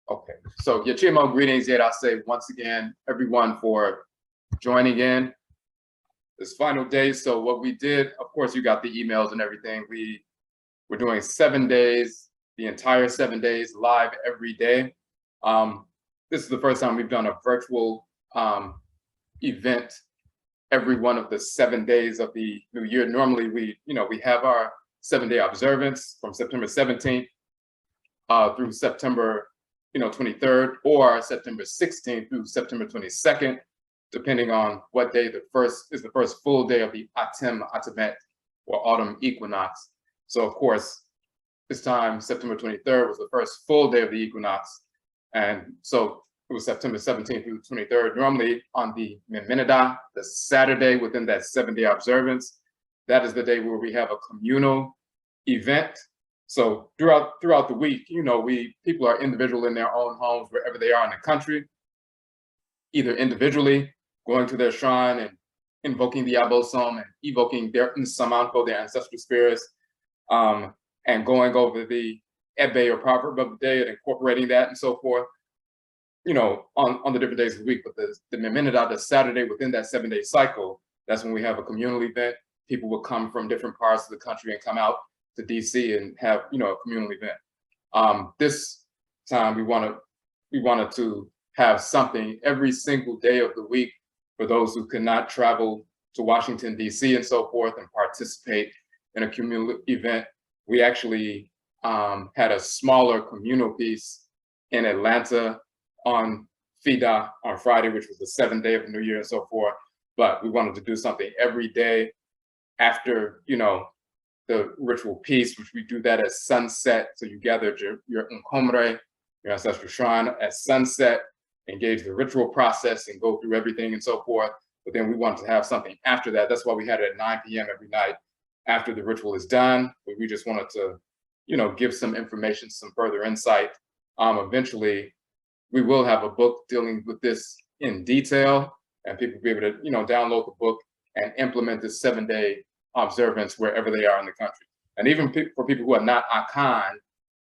Okay, so Yachimo greetings yet. I say once again, everyone for joining in this final day. So what we did, of course, you got the emails and everything. We're doing 7 days, the entire 7 days live every day. This is the first time we've done a virtual event every one of the 7 days of the new year. Normally we have our 7-day observance from September 17th through September 23rd, or September 16th through September 22nd, depending on what day the first full day of the Atem or autumn equinox. So of course, this time September 23rd was the first full day of the equinox, and so it was September 17th through 23rd. Normally on the Memenida, the Saturday within that 7-day observance, that is the day where we have a communal event. So throughout the week, people are individual in their own homes wherever they are in the country, either individually going to their shrine and invoking the Abosom and evoking their Nsamanfo, their ancestral spirits, and going over the Ebe or proverb of the day and incorporating that and so forth, on the different days of the week. But the Memenida, the Saturday within that 7-day cycle, that's when we have a communal event. People will come from different parts of the country and come out to DC and have a communal event. This time we wanted to have something every single day of the week for those who could not travel to Washington DC and so forth and participate in a communal event. We actually had a smaller communal piece in Atlanta on FIDA on Friday, which was the 7th day of the new year and so forth. But we wanted to do something every day after the ritual piece, which we do that at sunset. So you gather your Nkomre, your ancestral shrine at sunset, engage the ritual process and go through everything and so forth. But then we wanted to have something after that. That's why we had it at 9 p.m. every night after the ritual is done. But we just wanted to, give some information, some further insight. Eventually, we will have a book dealing with this in detail, and people will be able to, download the book and implement this 7-day observance wherever they are in the country. And even for people who are not Akan,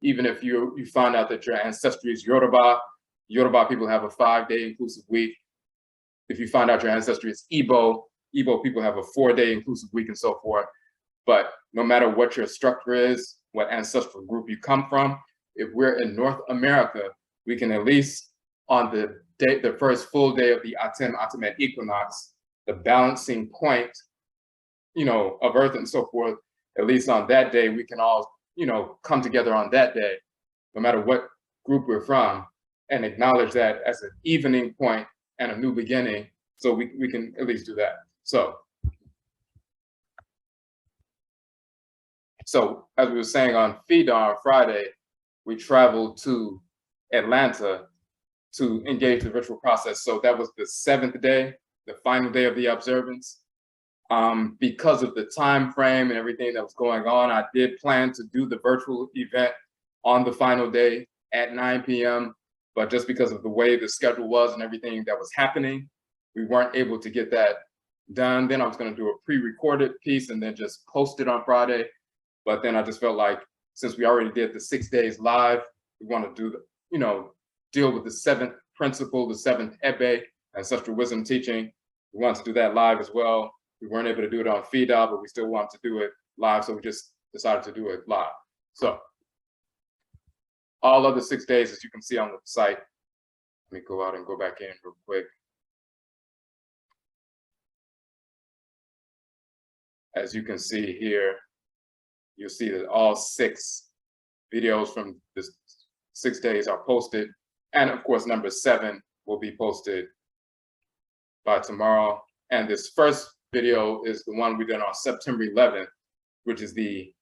even if you find out that your ancestry is Yoruba people have a 5-day inclusive week. If you find out your ancestry is Igbo people have a 4-day inclusive week and so forth. But no matter what your structure is, what ancestral group you come from, if we're in North America, we can at least on the first full day of the Atemet equinox, the balancing point of Earth and so forth, at least on that day, we can all, come together on that day, no matter what group we're from, and acknowledge that as an evening point and a new beginning. So we can at least do that. So as we were saying on FIDA on Friday, we traveled to Atlanta to engage the ritual process. So that was the 7th day, the final day of the observance. Because of the time frame and everything that was going on, I did plan to do the virtual event on the final day at 9 p.m. But just because of the way the schedule was and everything that was happening, we weren't able to get that done. Then I was going to do a pre-recorded piece and then just post it on Friday. But then I just felt like since we already did the 6 days live, we want to do deal with the 7th principle, the 7th Ebe, ancestral wisdom teaching. We want to do that live as well. We weren't able to do it on FIDA, but we still want to do it live, so we just decided to do it live. So all of the 6 days, as you can see on the site, let me go out and go back in real quick. As you can see here, you'll see that all 6 videos from the 6 days are posted. And of course, number 7 will be posted by tomorrow. And this first video is the one we did on September 11th, which is the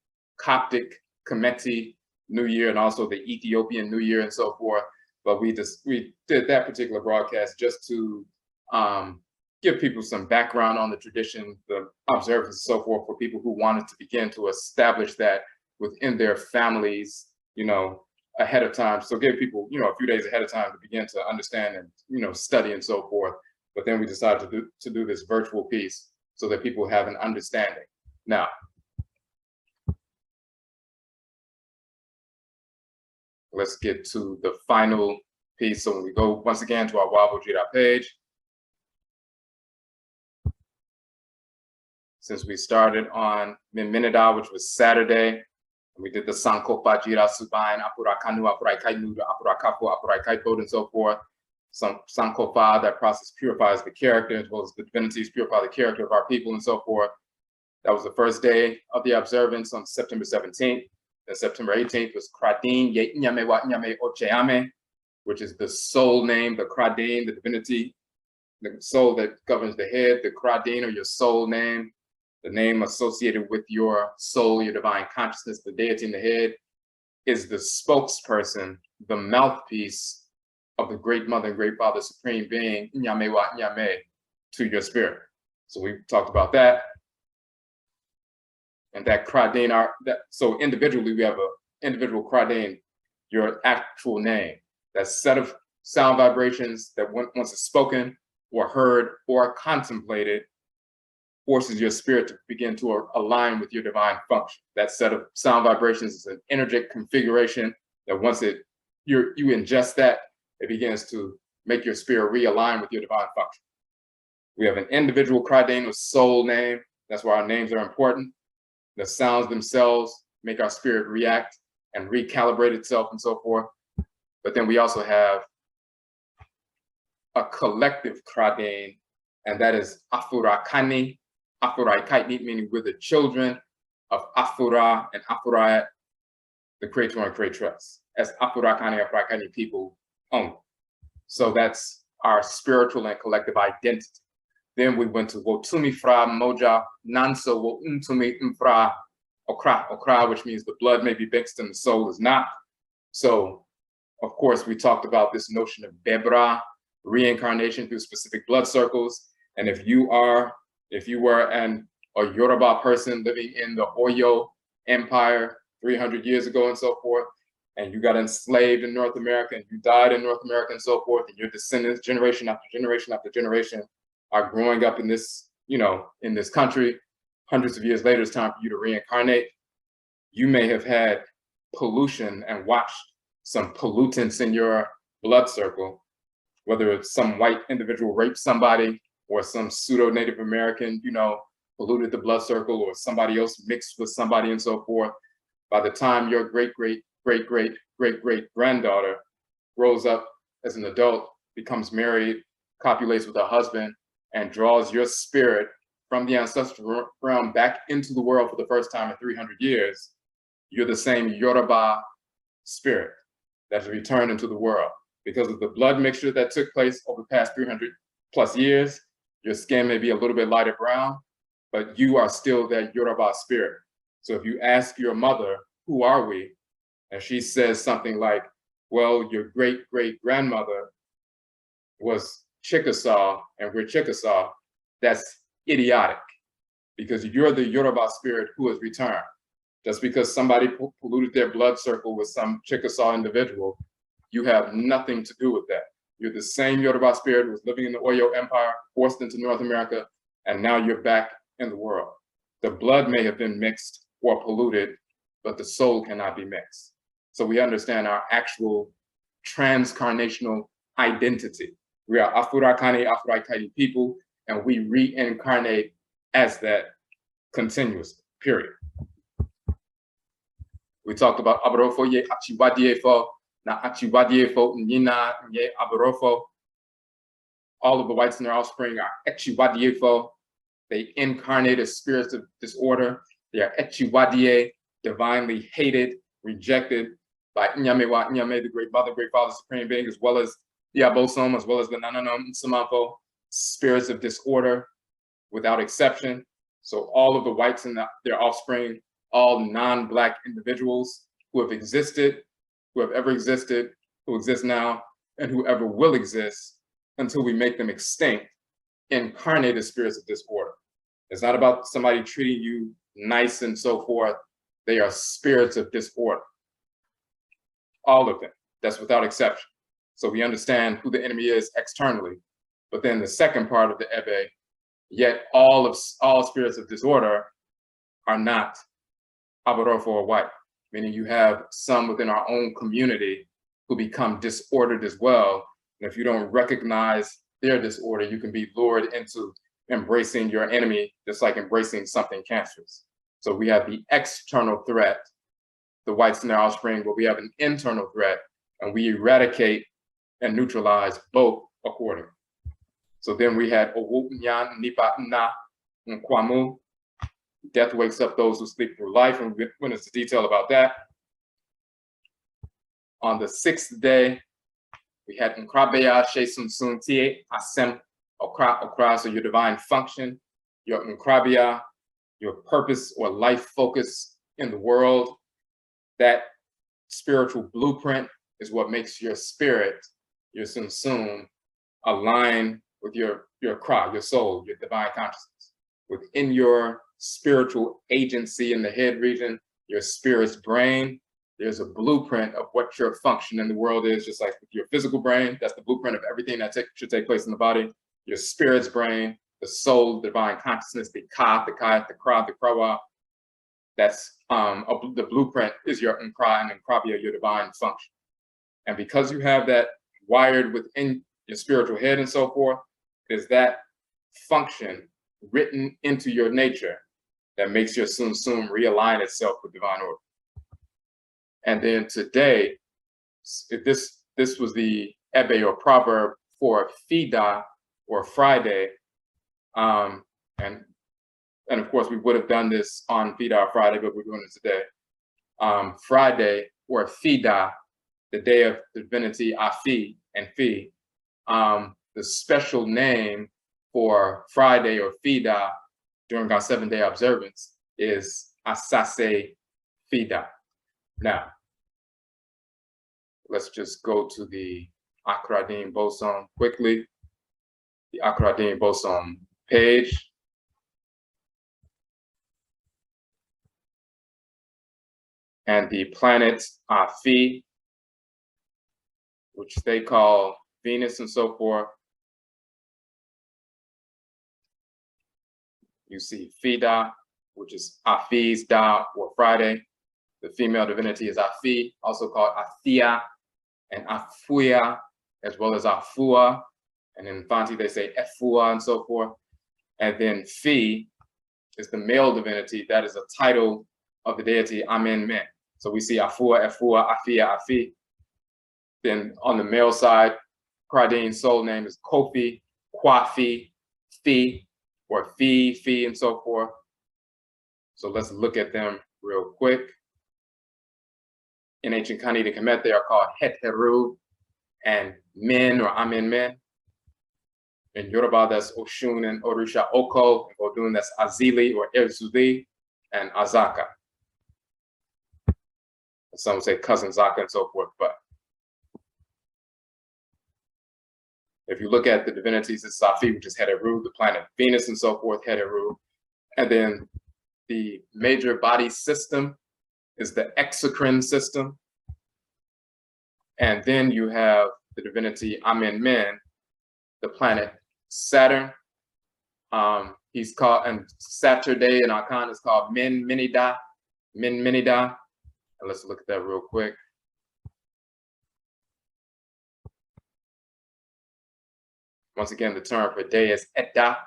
Coptic Kemetic New Year and also the Ethiopian New Year and so forth. But we did that particular broadcast just to give people some background on the tradition, the observance and so forth, for people who wanted to begin to establish that within their families, ahead of time. So give people, a few days ahead of time to begin to understand and, study and so forth. But then we decided to do this virtual piece so that people have an understanding. Now, let's get to the final piece. So when we go once again to our oh-jee page, since we started on Minminida, which was Saturday, we did the Sankopa Jira Subain, Apurakanu, Afuraitkait, Apurakafo, Afuraitkait, and so forth. Some Sankopa, that process purifies the character, as well as the divinities purify the character of our people and so forth. That was the first day of the observance on September 17th. Then September 18th was Kradin, Ye Nyame Wa Nyame Ocheame, which is the soul name, the Kradin, the divinity, the soul that governs the head, the Kradin, or your soul name, the name associated with your soul, your divine consciousness, the deity in the head, is the spokesperson, the mouthpiece of the great mother and great father, supreme being, Nyame Wa Nyame, to your spirit. So we talked about that. And that Kradin, so individually, we have an individual Kradin, your actual name, that set of sound vibrations that once it's spoken or heard or contemplated, forces your spirit to begin to align with your divine function. That set of sound vibrations is an energetic configuration that once you ingest that, it begins to make your spirit realign with your divine function. We have an individual Kradin with soul name. That's why our names are important. The sounds themselves make our spirit react and recalibrate itself and so forth. But then we also have a collective Kradin, and that is Afurakani, Afuraitkait, meaning we're the children of Afura and Afuraitkait, the creator and creatress, as Afurakani, Afuraitkait people only. So that's our spiritual and collective identity. Then we went to Wotumi Fra Moja Nanso Wontumi Mfra Okra, which means the blood may be mixed and the soul is not. So, of course, we talked about this notion of Bebra, reincarnation through specific blood circles. And if you were a Yoruba person living in the Oyo Empire 300 years ago and so forth, and you got enslaved in North America and you died in North America and so forth, and your descendants, generation after generation after generation, are growing up in this, in this country, hundreds of years later, it's time for you to reincarnate. You may have had pollution and watched some pollutants in your blood circle, whether it's some white individual raped somebody or some pseudo-Native American, polluted the blood circle, or somebody else mixed with somebody and so forth. By the time your great-great-great-great-great-granddaughter grows up as an adult, becomes married, copulates with her husband, and draws your spirit from the ancestral realm back into the world for the first time in 300 years, you're the same Yoruba spirit that's returned into the world. Because of the blood mixture that took place over the past 300 plus years, your skin may be a little bit lighter brown, but you are still that Yoruba spirit. So if you ask your mother, who are we? And she says something like, well, your great-great-grandmother was Chickasaw, and we're Chickasaw, that's idiotic, because you're the Yoruba spirit who has returned. Just because somebody polluted their blood circle with some Chickasaw individual, you have nothing to do with that. You're the same Yoruba spirit who was living in the Oyo Empire, forced into North America, and now you're back in the world. The blood may have been mixed or polluted, but the soul cannot be mixed. So we understand our actual transcarnational identity. We are Afurakani, Afuraitkait people, and we reincarnate as that continuously, period. We talked about Abarofo ye Achiwadiefo, na Achiwadiefo Nina ye Abarofo. All of the whites and their offspring are Achiwadiefo. They incarnate as spirits of disorder. They are Achiwadie, divinely hated, rejected by Nyamewa Nyame, the great mother, great father, supreme being, as well as the Abosom, as well as the Nananomsom, spirits of disorder without exception. So all of the whites and their offspring, all non-Black individuals who have existed, who have ever existed, who exist now, and who ever will exist until we make them extinct, incarnate as spirits of disorder. It's not about somebody treating you nice and so forth. They are spirits of disorder. All of them, that's without exception. So we understand who the enemy is externally. But then the second part of the Ebe, yet all spirits of disorder are not Abarofo or white, meaning you have some within our own community who become disordered as well. And if you don't recognize their disorder, you can be lured into embracing your enemy, just like embracing something cancerous. So we have the external threat, the whites and their offspring, but we have an internal threat, and we eradicate and neutralize both accordingly. So then we had Owuyan Nipa Na Nkwamu. Death wakes up those who sleep through life, and we went into detail about that. On the 6th day, we had Nkrabeya Shesum Suntie Asem Okra, so your divine function, your Nkrabeya, your purpose or life focus in the world. That spiritual blueprint is what makes your spirit, your Sumsum, align with your Kra, your soul, your divine consciousness. Within your spiritual agency in the head region, your spirit's brain, there's a blueprint of what your function in the world is, just like with your physical brain. That's the blueprint of everything that should take place in the body. Your spirit's brain, the soul, the divine consciousness, the Ka, the Kayat, the Kra, the Krawa. That's the blueprint is your Nkra and Nkrabeya, your divine function. And because you have that wired within your spiritual head and so forth, is that function written into your nature that makes your Sumsum realign itself with divine order. And then today, this was the Ebe or proverb for Fida or Friday. And of course, we would have done this on Fida or Friday, but we're doing it today. Friday or Fida, the day of divinity Afi and Fi. The special name for Friday or Fida during our 7-day observance is Asase Fida. Now, let's just go to the Akhradim bosom quickly. The Akhradim bosom page. And the planet Afi, which they call Venus and so forth. You see Fida, which is Afi's Da or Friday. The female divinity is Afi, also called Athia and Afuya, as well as Afua. And in Fanti, they say Efua and so forth. And then Fi is the male divinity. That is a title of the deity Amen Men. So we see Afua, Efua, Afia, Afi. Then on the male side, Kradin's soul name is Kofi, Kwafi, Fi, or Fi, and so forth. So let's look at them real quick. In ancient Khanit and Kamit, they are called Heteru and Men or Amen Men. In Yoruba, that's Oshun and Orisha Oko. In Odun, that's Azili or Erzuli and Azaka. Some would say cousin Zaka and so forth, but if you look at the divinities, it's Safi, which is Heteru, the planet Venus and so forth, Heteru. And then the major body system is the exocrine system. And then you have the divinity Amen Men, the planet Saturn. He's called, and Saturday in Akan is called Min Minida. And let's look at that real quick. Once again, the term for day is Edda.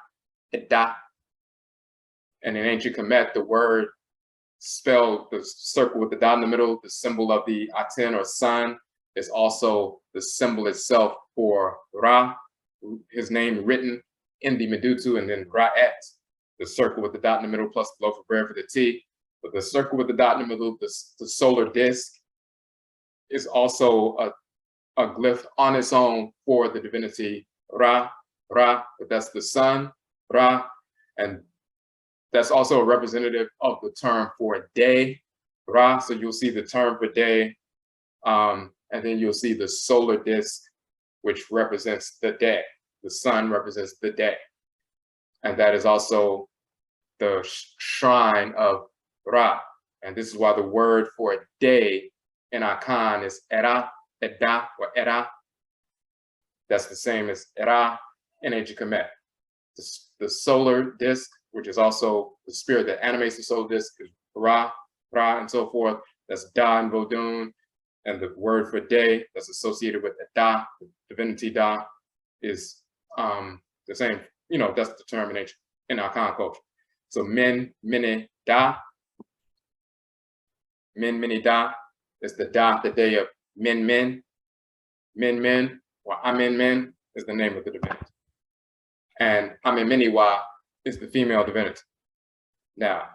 And in ancient Kemet, the word spelled, the circle with the dot in the middle, the symbol of the Aten or sun, is also the symbol itself for Ra, his name written in the medutu, and then Ra'et, the circle with the dot in the middle plus the loaf of bread for the T. But the circle with the dot in the middle, the solar disk, is also a glyph on its own for the divinity Ra, but that's the sun, Ra, and that's also a representative of the term for day, Ra. So you'll see the term for day, and then you'll see the solar disk, which represents the day. The sun represents the day. And that is also the shrine of Ra. And this is why the word for day in Akan is Era, Edda, or Era. That's the same as Era in ancient Kemet. The solar disk, which is also the spirit that animates the solar disk, is Ra, and so forth. That's Da in Vodun. And the word for day that's associated with the da, the divinity da, is the same, that's the term in Akan culture. So min, mini, da. Min, mini, da is the da, the day of min, min. Min, min, or amen, min is the name of the divinity. And amen, mini, wa is the female divinity. Now,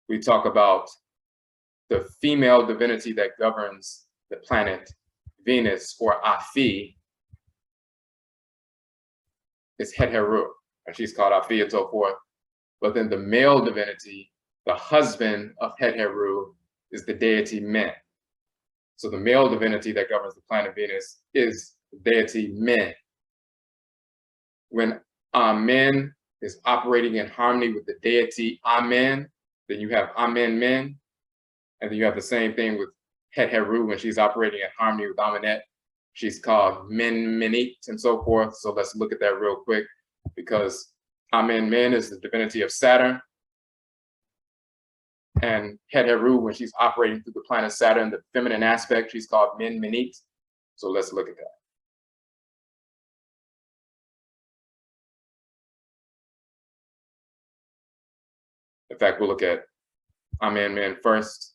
we talk about the female divinity that governs the planet Venus, or Afi, is Het Heru, and she's called Afi and so forth. But then the male divinity, the husband of Het Heru, is the deity Men. So the male divinity that governs the planet Venus is the deity Men. When Amen is operating in harmony with the deity Amen, then you have Amen Men, and then you have the same thing with Het Heru when she's operating in harmony with Amenet. She's called Men Menit and so forth. So let's look at that real quick, because Amen Men is the divinity of Saturn. And Het Heru, when she's operating through the planet Saturn, the feminine aspect, she's called Men Menit. So let's look at that. In fact, we'll look at Amen Men first.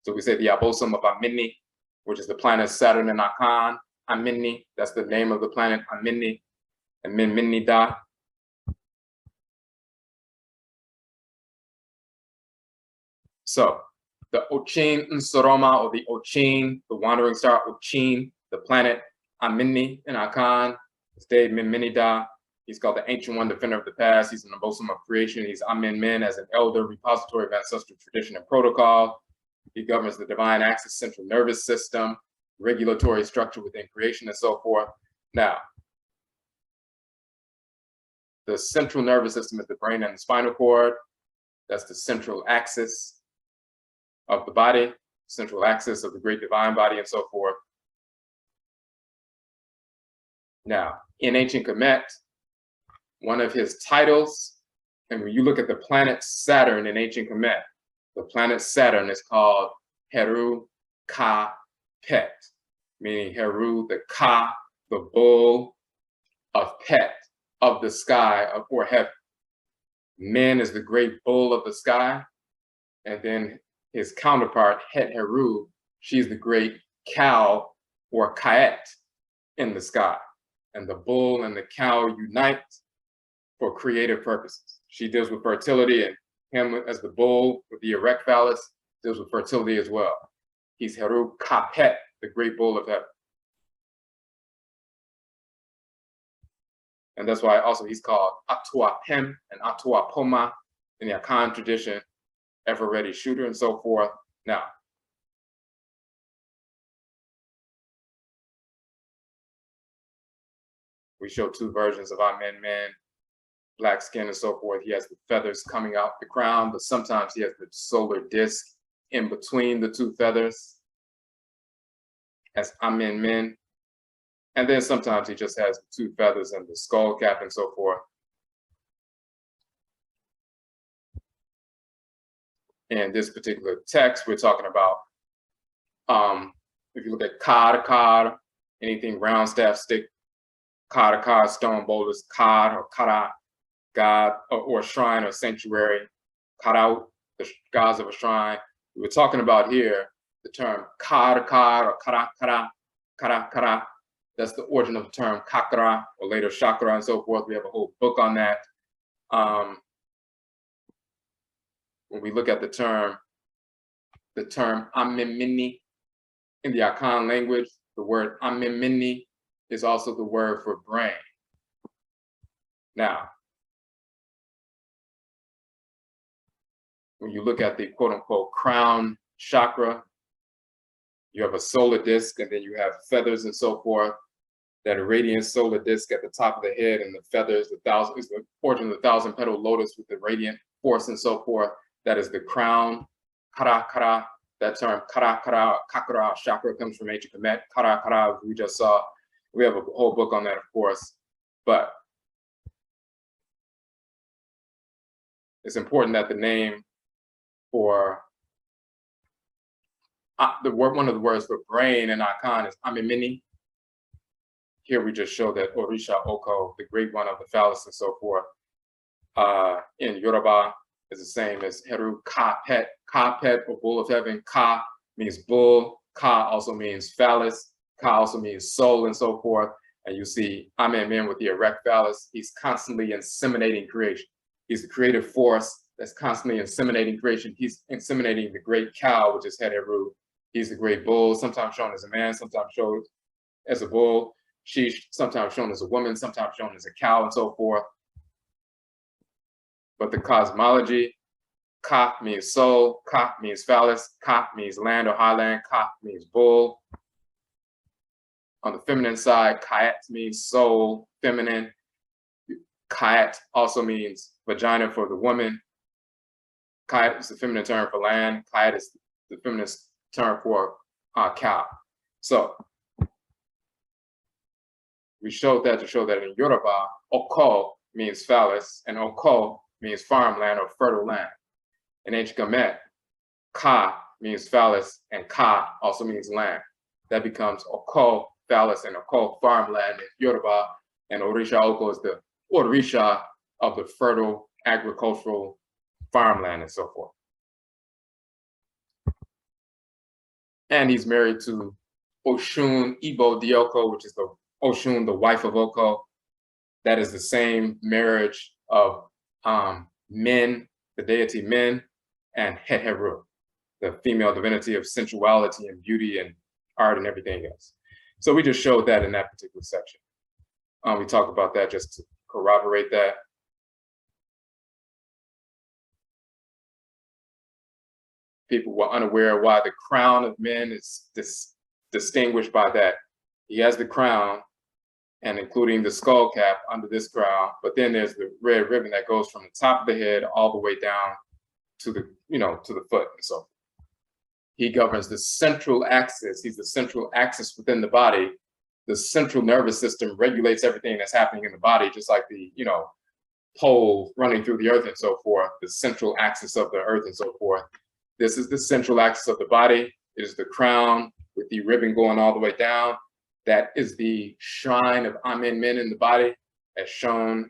So we say the abosom of Amini, which is the planet Saturn and Akan. Amini, that's the name of the planet, Amini, and Min Da. So the Ochin Nsoroma, or the Ochin, the wandering star Ochin, the planet Amini in Akan, is Dave Min Da. He's called the Ancient One, Defender of the Past. He's an abosom of creation. He's Amen Men as an elder, repository of ancestral tradition and protocol. He governs the divine axis, central nervous system, regulatory structure within creation, and so forth. Now, the central nervous system is the brain and the spinal cord. That's the central axis of the body, central axis of the great divine body, and so forth. Now, in ancient Kemet, one of his titles, and when you look at the planet Saturn in ancient Kemet, the planet Saturn is called Heru Ka Pet, meaning Heru, the Ka, the bull of Pet, of the sky, or heaven. Men is the great bull of the sky, and then his counterpart, Het Heru, she's the great cow, or Kait, in the sky. And the bull and the cow unite for creative purposes. She deals with fertility, and him as the bull with the erect phallus deals with fertility as well. He's Heru Kapet, the great bull of heaven. And that's why also he's called Atuapem and Atuapoma in the Akan tradition, ever ready shooter, and so forth. Now, we show two versions of Amen Men, black skin and so forth. He has the feathers coming out the crown, but sometimes he has the solar disk in between the two feathers as Amen Men. And then sometimes he just has the two feathers and the skull cap and so forth. In this particular text, we're talking about, if you look at Kar, anything round, staff, stick, Kar, stone boulders, Kar or Kara, god or shrine or sanctuary, Karau, the gods of a shrine. We were talking about here the term Kar or Kara. That's the origin of the term Kakra, or later chakra, and so forth. We have a whole book on that. When we look at the term Amemini in the Akan language, the word Amemini is also the word for brain. Now, when you look at the quote unquote crown chakra, you have a solar disk, and then you have feathers and so forth. That radiant solar disk at the top of the head, and the feathers, is the origin of the 1,000-petal lotus with the radiant force and so forth. That is the crown. Kara. That term kakra chakra comes from ancient Kemet. Kara, we just saw. We have a whole book on that, of course. But it's important that the name for one of the words for brain in Akan is amimini. Here we just show that Orisha Oko, the great one of the phallus and so forth, in Yoruba is the same as Heru Ka Pet, or bull of heaven. Ka means bull. Ka also means phallus. Ka also means soul and so forth. And you see Amen with the erect phallus. He's constantly inseminating creation. He's the creative force that's constantly inseminating creation. He's inseminating the great cow, which is Heru. He's the great bull, sometimes shown as a man, sometimes shown as a bull. She's sometimes shown as a woman, sometimes shown as a cow and so forth. But the cosmology, Ka means soul, Ka means phallus, Ka means land or highland, Ka means bull. On the feminine side, Kayat means soul, feminine. Kayat also means vagina for the woman. Kayat is the feminine term for land. Kayat is the feminine term for cow. So we showed that to show that in Yoruba, Oko means phallus and Oko means farmland or fertile land. In ancient Kamit, Ka means phallus and Ka also means land. That becomes Oko phallus and Oko farmland in Yoruba, and Orisha Oko is the Orisha of the fertile agricultural farmland and so forth. And he's married to Oshun Ibo Dioko, which is the Oshun, the wife of Oko. That is the same marriage of Men, the deity Men, and Heru, the female divinity of sensuality and beauty and art and everything else. So we just showed that in that particular section. We talked about that just to corroborate that. People were unaware why the crown of Men is distinguished by that. He has the crown, and including the skull cap under this crown, but then there's the red ribbon that goes from the top of the head all the way down to the, to the foot and so forth. He governs the central axis. He's the central axis within the body. The central nervous system regulates everything that's happening in the body, just like the, pole running through the earth and so forth, the central axis of the earth and so forth. This is the central axis of the body. It is the crown with the ribbon going all the way down. That is the shrine of Amen Men in the body, as shown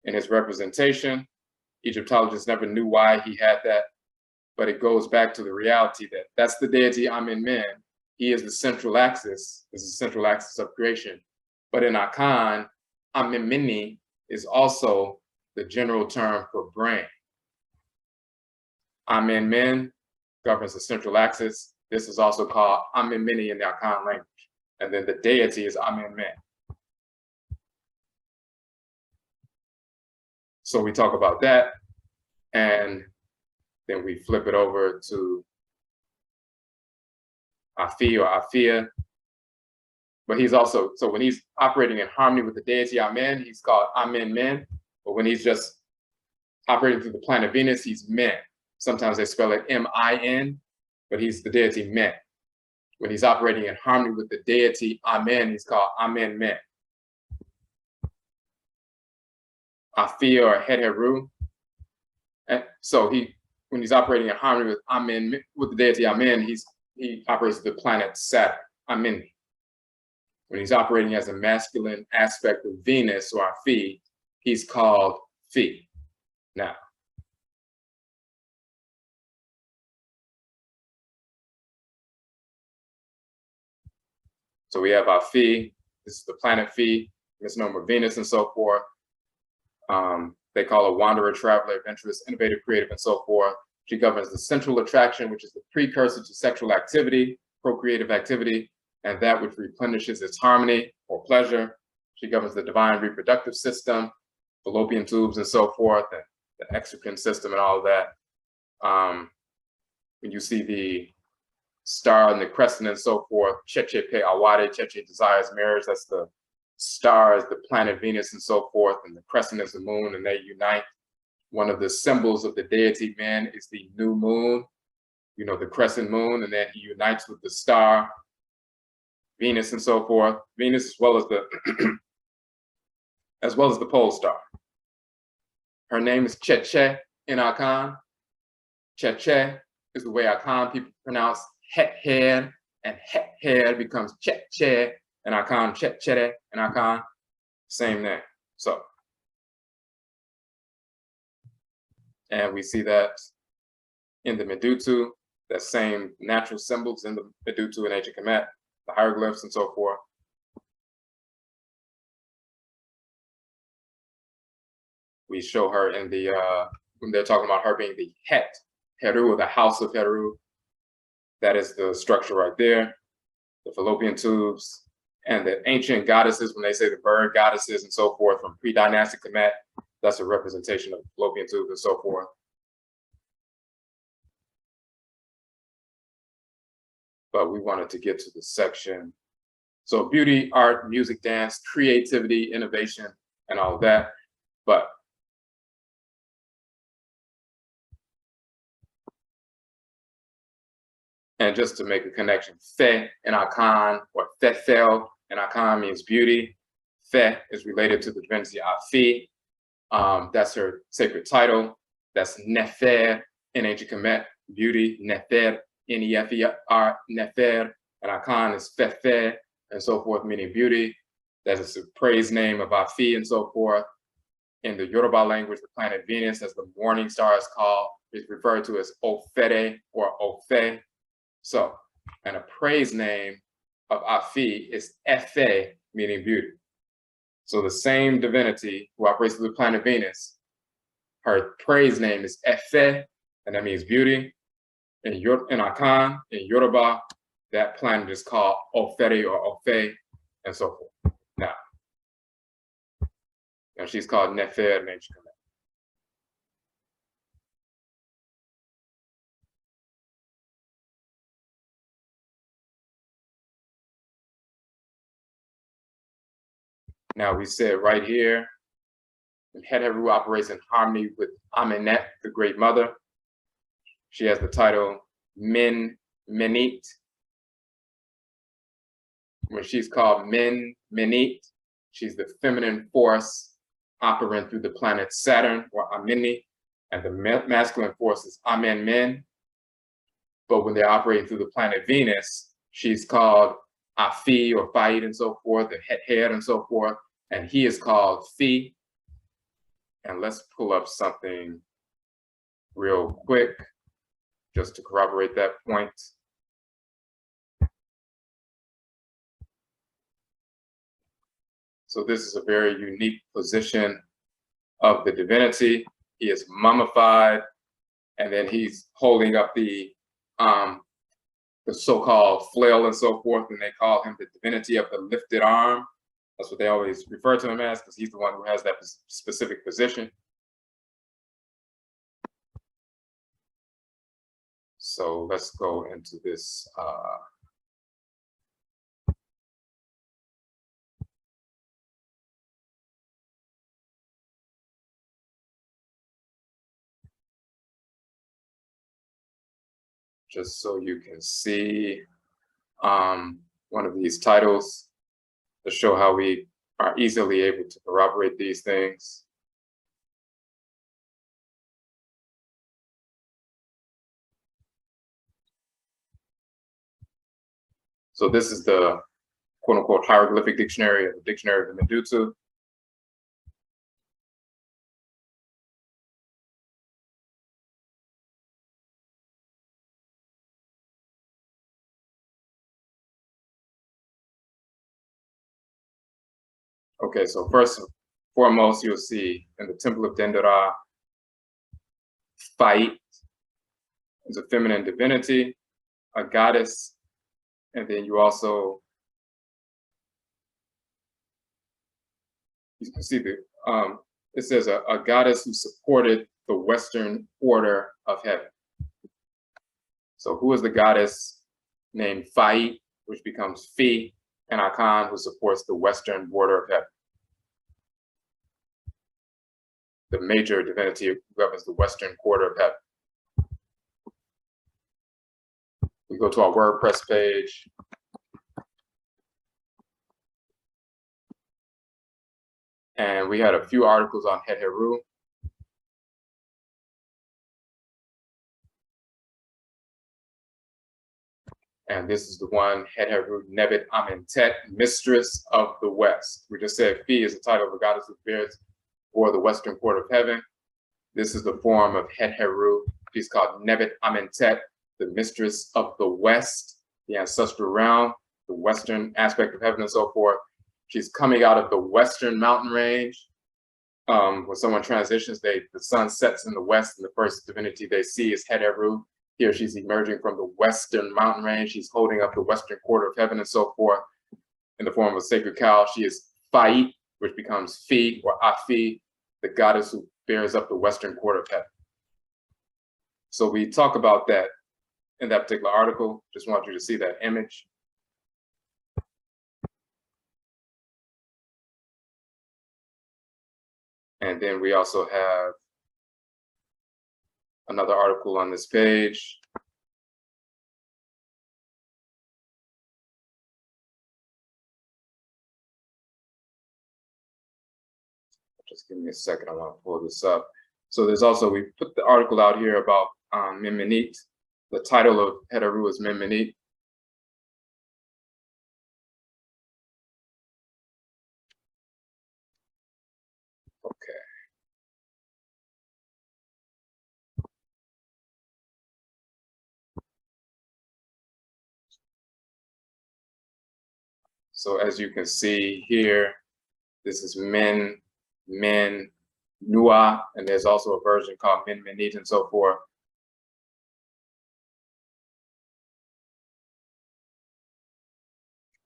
in his representation. Egyptologists never knew why he had that, but it goes back to the reality that that's the deity Amen Men. He is the central axis, is the central axis of creation. But in Akan, Amen Meni is also the general term for brain. Amen Men governs the central axis. This is also called Amen Meni in the Akan language. And then the deity is Amen Men. So we talk about that, and then we flip it over to Afi or Afia. But he's also, so when he's operating in harmony with the deity Amen, he's called Amen Men. But when he's just operating through the planet Venus, he's Men. Sometimes they spell it M-I-N, but he's the deity Men. When he's operating in harmony with the deity Amen, he's called Amen Men. Afia or Heru. And so when he's operating in harmony with Amen, with the deity Amen, he operates the planet Saturn, Amen. When he's operating as a masculine aspect of Venus or Afi, he's called Fi. Now, so we have Afi, this is the planet Fi, misnomer Venus and so forth. They call her wanderer, traveler, adventurous, innovative, creative, and so forth. She governs the central attraction, which is the precursor to sexual activity, procreative activity, and that which replenishes its harmony or pleasure. She governs the divine reproductive system, fallopian tubes and so forth, and the exocrine system and all of that. When you see the star and the crescent and so forth, Cheche Pe Awade, Cheche desires marriage, that's the star is the planet Venus and so forth, and the crescent is the moon, and they unite. One of the symbols of the deity Man is the new moon, the crescent moon, and then he unites with the star, Venus and so forth. Venus as well as the pole star. Her name is Cheche in Akan. Cheche is the way Akan people pronounce het head, and het head becomes Cheche in Akan, Chechere in Akan, same name. So, and we see that in the medutu, that same natural symbols in the medutu and ancient Kamit, the hieroglyphs and so forth. We show her in the, when they're talking about her being the het, Heru, or the house of Heru. That is the structure right there, the fallopian tubes, and the ancient goddesses, when they say the bird goddesses and so forth from pre-dynastic Kamit, that's a representation of fallopian tubes and so forth. But we wanted to get to the section. So beauty, art, music, dance, creativity, innovation, and all of that. But and just to make a connection, fe in Akan, or fefel in Akan means beauty. Fe is related to the divinity Afi. That's her sacred title. That's Nefer in ancient Kemet, beauty, Nefer, N-E-F-E-R, Nefer, and Akan is Fefe, and so forth, meaning beauty. That is a praise name of Afi and so forth. In the Yoruba language, the planet Venus, as the morning star is called, is referred to as Ofere or Ofe. So, and a praise name of Afi is Efe, meaning beauty. So the same divinity who operates through the planet Venus, her praise name is Efe, and that means beauty. In Akan, in Yoruba, that planet is called Ofere or Ofe, and so forth. Now, and she's called Nefer in ancient Kemet. Now we said right here, Het Heru operates in harmony with Amenet, the Great Mother. She has the title Menit. When she's called Menit, she's the feminine force operating through the planet Saturn, or Amini, and the masculine force is Amenmen. But when they're operating through the planet Venus, she's called Afi or Fait and so forth, the Het Head and so forth, and he is called Fi. And let's pull up something real quick just to corroborate that point. So this is a very unique position of the divinity. He is mummified, and then he's holding up the so-called flail and so forth, and they call him the divinity of the lifted arm. That's what they always refer to him as, because he's the one who has that specific position. So let's go into this. Just so you can see one of these titles to show how we are easily able to corroborate these things. So this is the quote unquote hieroglyphic dictionary, or the dictionary of the medutu. Okay, so first and foremost, you'll see in the temple of Dendera, Fait is a feminine divinity, a goddess, and then you also, you can see the, it says a goddess who supported the Western order of heaven. So who is the goddess named Fait, which becomes Fi, and Akan, who supports the Western border of heaven? The major divinity who governs the Western quarter of heaven. We go to our WordPress page. And we had a few articles on Het Heru. And this is the one, Heteru Nebet Amentet, Mistress of the West. We just said Fi is the title of a goddess who bears for the Western Court of Heaven. This is the form of Heteru. She's called Nebet Amentet, the Mistress of the West, the ancestral realm, the Western aspect of heaven and so forth. She's coming out of the Western mountain range. When someone transitions, the sun sets in the west, and the first divinity they see is Heteru. Here she's emerging from the Western mountain range. She's holding up the Western quarter of heaven and so forth in the form of a sacred cow. She is Fai, which becomes Fi or Afi, the goddess who bears up the Western quarter of heaven. So we talk about that in that particular article. Just want you to see that image. And then we also have another article on this page. Just give me a second, I want to pull this up. So there's also, we put the article out here about Menmenit. The title of Heteru is Menmenit. Okay. So as you can see here, this is Men, Nua, and there's also a version called Menmenit and so forth.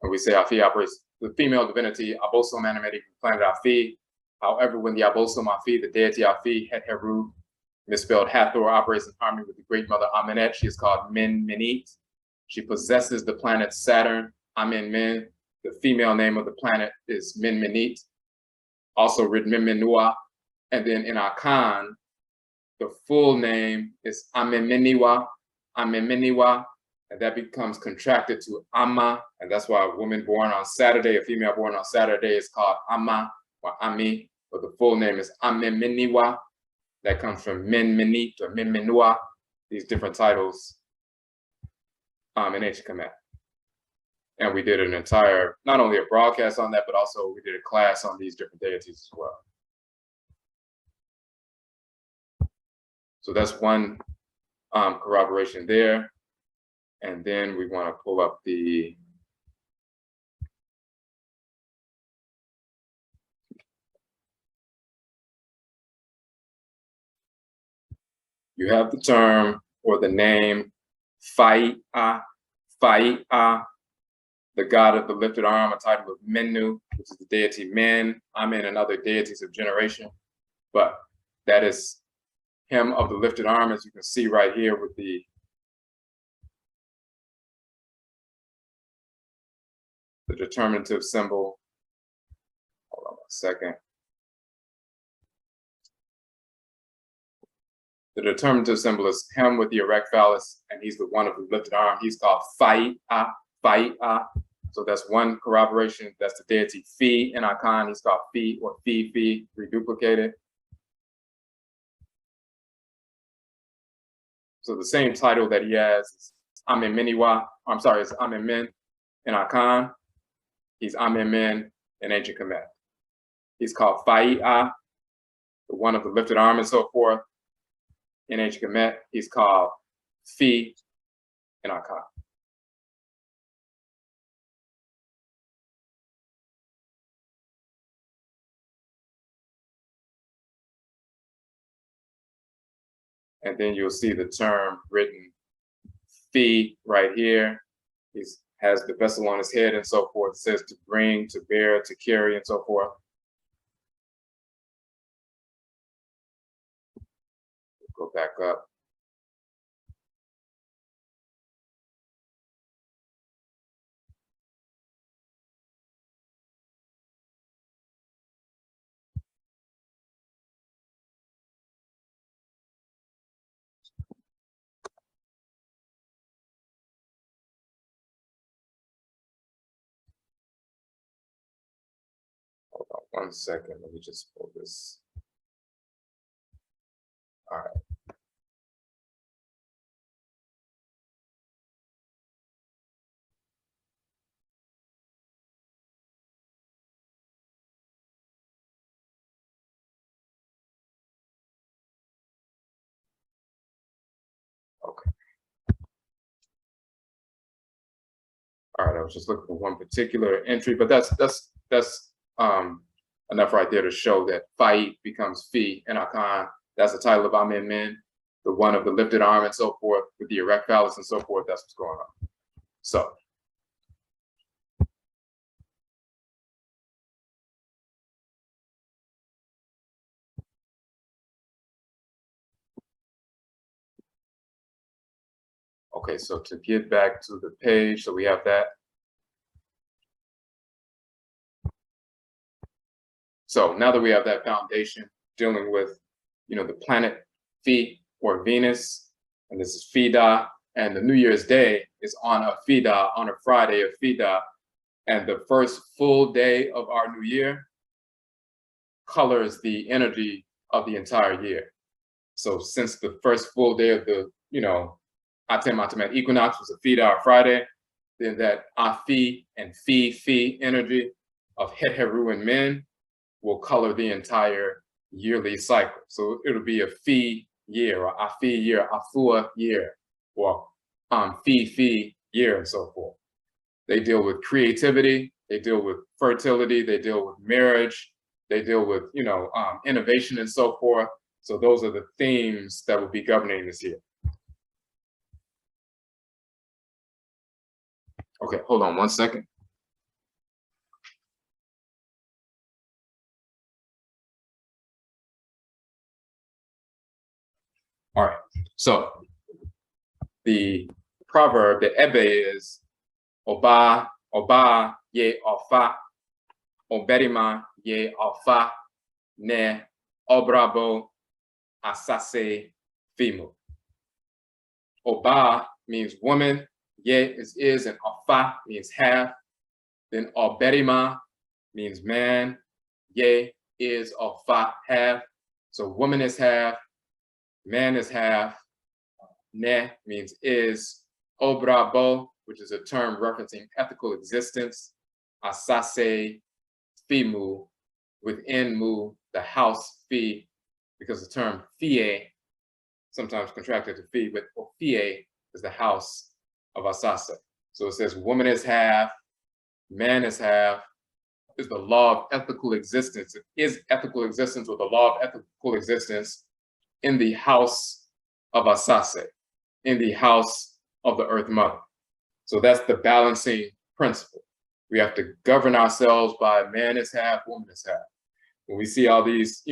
And we say Afi operates the female divinity, Abosom animated planet Afi. However, when the Abosom Afi, the deity Afi, Heteru, misspelled Hathor, operates in harmony with the great mother Amenet, she is called Menmenit. She possesses the planet Saturn, Amenmen. The female name of the planet is Menmenit, also written Menmenua. And then in Akan, the full name is Amemeniwa, and that becomes contracted to Amma, and that's why a woman born on Saturday, a female born on Saturday is called Amma or Ami, but the full name is Amemeniwa. That comes from Menmenit or Menmenua, these different titles in ancient Kemet. And we did an entire, not only a broadcast on that, but also we did a class on these different deities as well. So that's one corroboration there. And then we want to pull up the you have the term or the name Fai'a, the god of the lifted arm, a title of Menu, which is the deity Men, Amen, and other deities of generation. But that is him of the lifted arm, as you can see right here with the determinative symbol. Hold on a second. The determinative symbol is him with the erect phallus, and he's the one of the lifted arm. He's called Fai'a. So that's one corroboration. That's the deity Fi in Akan. He's called Fi or Fi, reduplicated. So the same title that he has is Amenmeniwa. I'm sorry, it's Amenmen in Akan. He's Amenmen in ancient Kemet. He's called Fai'a, the one of the lifted arm and so forth. In ancient Kemet, he's called Fi in Akan. And then you'll see the term written Fi right here. He has the vessel on his head and so forth. It says to bring, to bear, to carry, and so forth. Go back up. Hold on 1 second. Let me just pull this. All right. All right, I was just looking for one particular entry, but that's enough right there to show that Fait becomes Fi in Akan. That's the title of Amen Men, the one of the lifted arm and so forth, with the erect phallus and so forth. That's what's going on. So. Okay, so to get back to the page, so we have that. So now that we have that foundation dealing with, the planet Phi or Venus, and this is Fida, and the New Year's Day is on a Fida, on a Friday of Fida, and the first full day of our new year colors the energy of the entire year. So since the first full day of the, Atem equinox was a Fida or Friday, then that Afi and Fi energy of Heheru and Men will color the entire yearly cycle. So it'll be a Fi year, or Afi year, Afua year, or Fi year, and so forth. They deal with creativity, they deal with fertility, they deal with marriage, they deal with, innovation and so forth. So those are the themes that will be governing this year. Okay, hold on one second. All right, so the proverb, the ebe is Oba ye ofa, Oberima ye ofa, ne obrabo asase fimu. Oba means woman, ye is, and ofa means half. Then Oberima means man, ye is, ofa half. So woman is half, man is half, ne means is, obrabo, which is a term referencing ethical existence, asase fimu, within mu, the house fi, because the term fie, sometimes contracted to fi, but fie is the house of asase. So it says woman is half, man is half, is the law of ethical existence. It is ethical existence, or the law of ethical existence in the house of Asase, in the house of the Earth Mother. So that's the balancing principle. We have to govern ourselves by man is half, woman is half. When we see all these,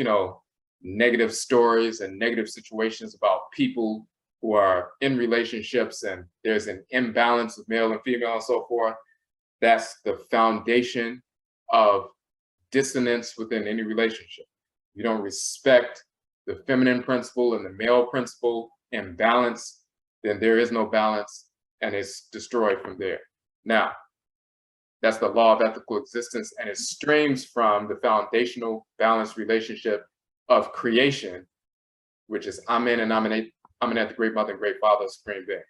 negative stories and negative situations about people who are in relationships and there's an imbalance of male and female and so forth, that's the foundation of dissonance within any relationship. You don't respect the feminine principle and the male principle in balance, then there is no balance and it's destroyed from there. Now, that's the law of ethical existence, and it streams from the foundational balanced relationship of creation, which is Amen and Amen at the Great Mother and Great Father, Supreme Being.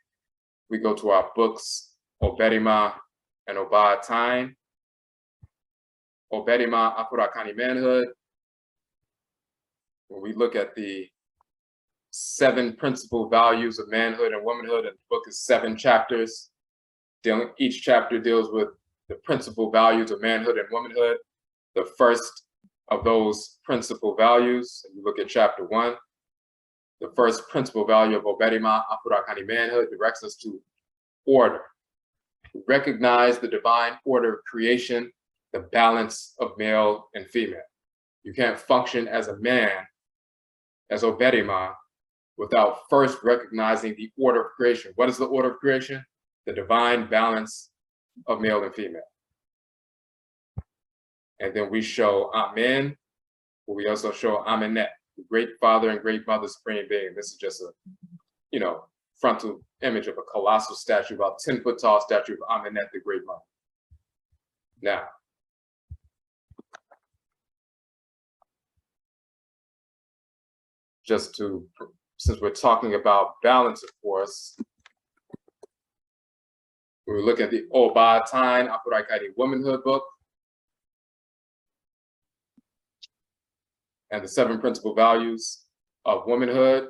We go to our books, Oberima and Obadtain. Oberima, Afurakani manhood. When we look at the 7 principal values of manhood and womanhood, and the book is 7 chapters. Each chapter deals with the principal values of manhood and womanhood. The first of those principal values, and you look at chapter 1, the first principal value of Oberima, Afurakani manhood, directs us to order. We recognize the divine order of creation, the balance of male and female. You can't function as a man, as Oberima, without first recognizing the order of creation. What is the order of creation? The divine balance of male and female. And then we show Amen, but we also show Amenet, the Great Father and Great Mother, Supreme Being. This is just a, frontal image of a colossal statue, about 10-foot tall statue of Amenet, the Great Mother. Now, since we're talking about balance, of course, we look at the Obadtain, Afuraitkait womanhood book, and the 7 principal values of womanhood.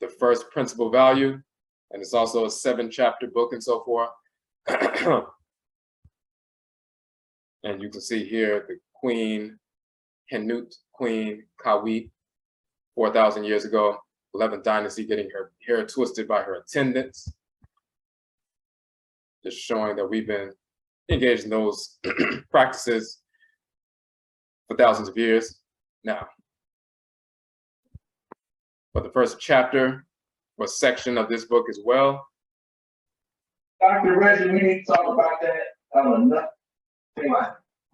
The first principal value, and it's also a 7-chapter book and so forth, And you can see here the Queen Khanit, Queen Kamit, 4,000 years ago, 11th dynasty, getting her hair twisted by her attendants. Just showing that we've been engaged in those practices for thousands of years now. But the first chapter or section of this book as well. Dr. Reggie, we need to talk about that.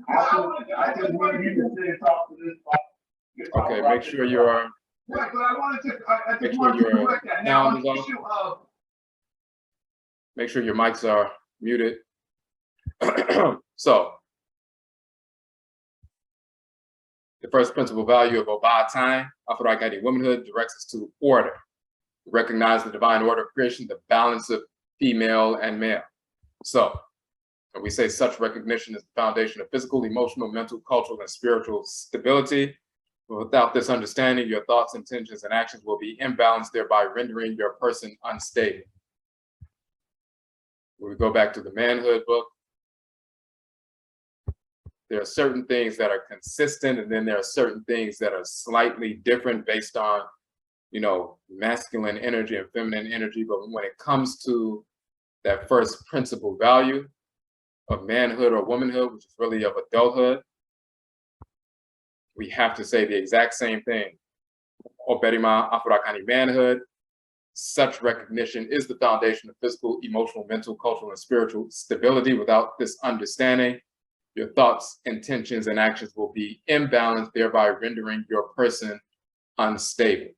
I just wanted you to talk to this. Okay, make sure you're. Right, but I wanted to. I Make just sure wanted to your correct that. sound Now, is off. Make sure your mics are muted. So, the first principal value of Obadwira Nananomsom womanhood directs us to order. Recognize the divine order of creation, the balance of female and male. So, when we say such recognition is the foundation of physical, emotional, mental, cultural, and spiritual stability. Without this understanding, your thoughts, intentions, and actions will be imbalanced, thereby rendering your person unstable. When we go back to the manhood book, there are certain things that are consistent, and then there are certain things that are slightly different based on, you know, masculine energy and feminine energy. But when it comes to that first principal value of manhood or womanhood, which is really of adulthood, we have to say the exact same thing. Obradwira Afuraka manhood. Such recognition is the foundation of physical, emotional, mental, cultural, and spiritual stability. Without this understanding, your thoughts, intentions, and actions will be imbalanced, thereby rendering your person unstable.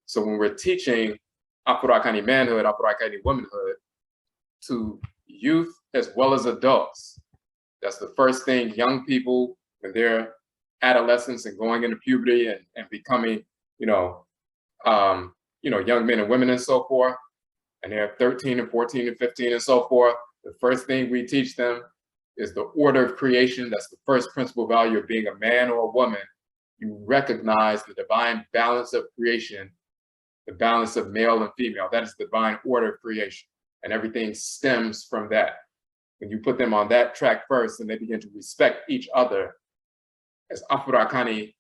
So when we're teaching Afuraitkait manhood, Afuraitkait womanhood to youth as well as adults, that's the first thing young people, when they're adolescents and going into puberty and becoming, young men and women and so forth, and they're 13 and 14 and 15 and so forth, the first thing we teach them is the order of creation. That's the first principal value of being a man or a woman. You recognize the divine balance of creation, the balance of male and female. That is the divine order of creation. And everything stems from that. When you put them on that track first, and they begin to respect each other as Afuraitkait,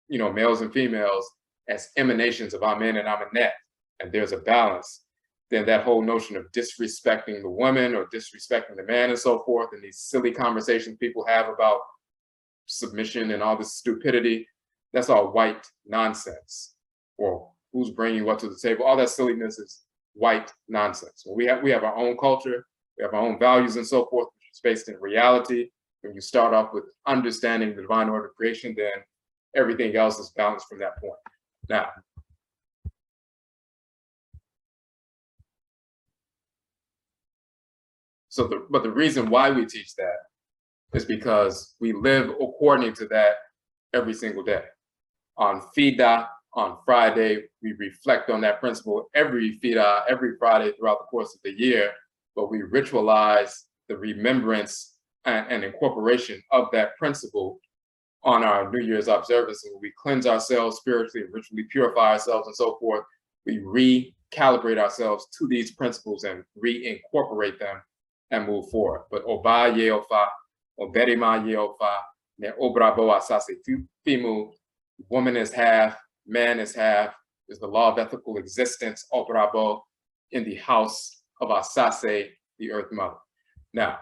males and females, as emanations of Amen and Amenet, and there's a balance, then that whole notion of disrespecting the woman or disrespecting the man and so forth, and these silly conversations people have about submission and all this stupidity, that's all white nonsense. Or who's bringing what to the table? All that silliness is white nonsense. We have our own culture, we have our own values and so forth, which is based in reality. When you start off with understanding the divine order of creation, then everything else is balanced from that point. Now, but the reason why we teach that is because we live according to that every single day. On Fida, on Friday, we reflect on that principle every Fida, every Friday throughout the course of the year, but we ritualize the remembrance and incorporation of that principle on our New Year's observance. And we cleanse ourselves spiritually, ritually purify ourselves and so forth. We recalibrate ourselves to these principles and reincorporate them and move forward. But Oba Yeofa, Oberima Yeofa, Ne Obrabo Asase Fimu, woman is half, man is half, is the law of ethical existence, Obrabo, in the house of Asase, the earth mother. Now,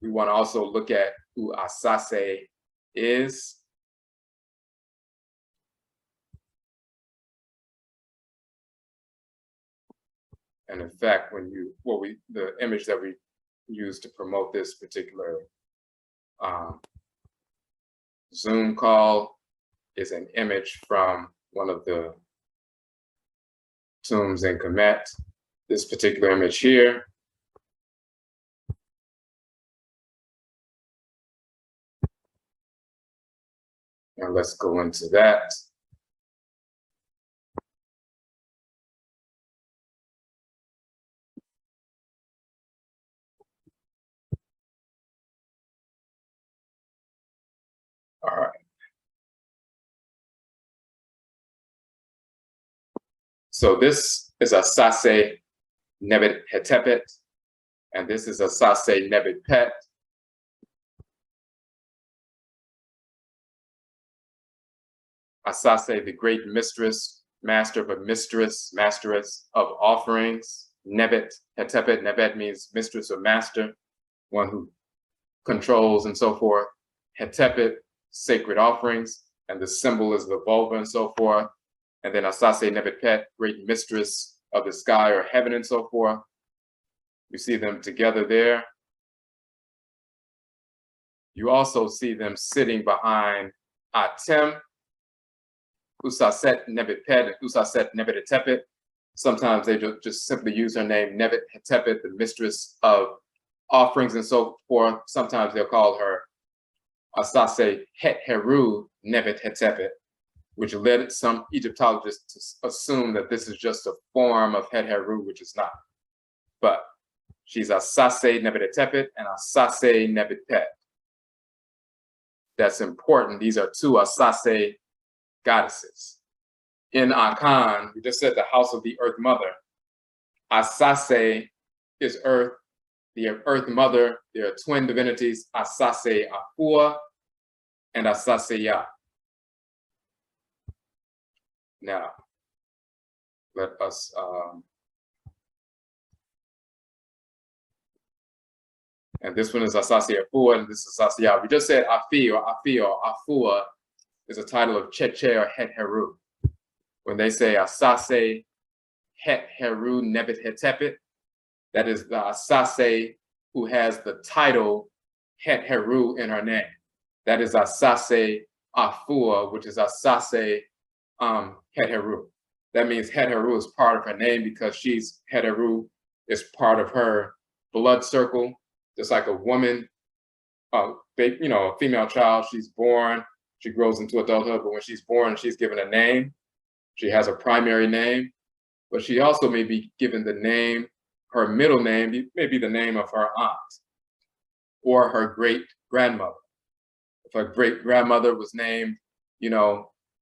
we want to also look at who Asase is. And in fact, the image that we use to promote this particular Zoom call is an image from one of the tombs in Kamit. This particular image here. And let's go into that. All right. So this is Asase Nebet Hetepet, and this is Asase Nebet Pet. Asase, the great mistress, master, but mistress, masteress of offerings. Nebet Hetepet, Nebet means mistress or master, one who controls and so forth. Hetepet, sacred offerings, and the symbol is the vulva and so forth. And then Asase Nebet Pet, great mistress of the sky or heaven and so forth. You see them together there. You also see them sitting behind Atem, Usaset Nebet Pet, and Usaset Nebet Hetepet. Sometimes they just simply use her name, Nebet Hetepet, the mistress of offerings and so forth. Sometimes they'll call her Asase Het Heru Nebet Hetepet, which led some Egyptologists to assume that this is just a form of Het Heru, which is not. But she's Asase Nebet Hetepet and Asase Nebet Pet. That's important. These are two Asase goddesses. In Akan, we just said the house of the Earth Mother. Asase is Earth, the Earth Mother. There are twin divinities, Asase Afua and Asase Ya. Now, let us and this one is Asase Afua, and this is Asase Ya. We just said Afi or Afua is a title of Cheche or Het Heru. When they say Asase Het Heru Nebet Hetepet, that is the Asase who has the title Het Heru in her name. That is Asase Afua, which is Asase Het Heru. That means Het Heru is part of her name because she's Het Heru is part of her blood circle. Just like a woman, a female child, she's born, she grows into adulthood, but when she's born, she's given a name. She has a primary name, but she also may be given the name, her middle name, maybe the name of her aunt or her great grandmother. If her great grandmother was named,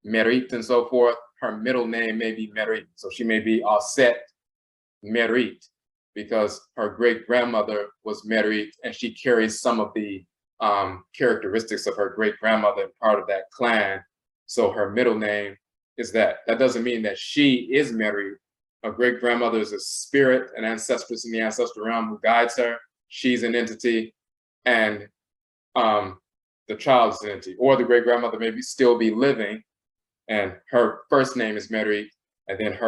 Merit and so forth, her middle name may be Merit. So she may be Aset Merit because her great grandmother was Merit and she carries some of the characteristics of her great grandmother and part of that clan. So her middle name is that. That doesn't mean that she is Merit. Her great grandmother is a spirit, an ancestress in the ancestral realm who guides her. She's an entity, and the child is an entity. Or the great grandmother may still be living, and her first name is Merit, and then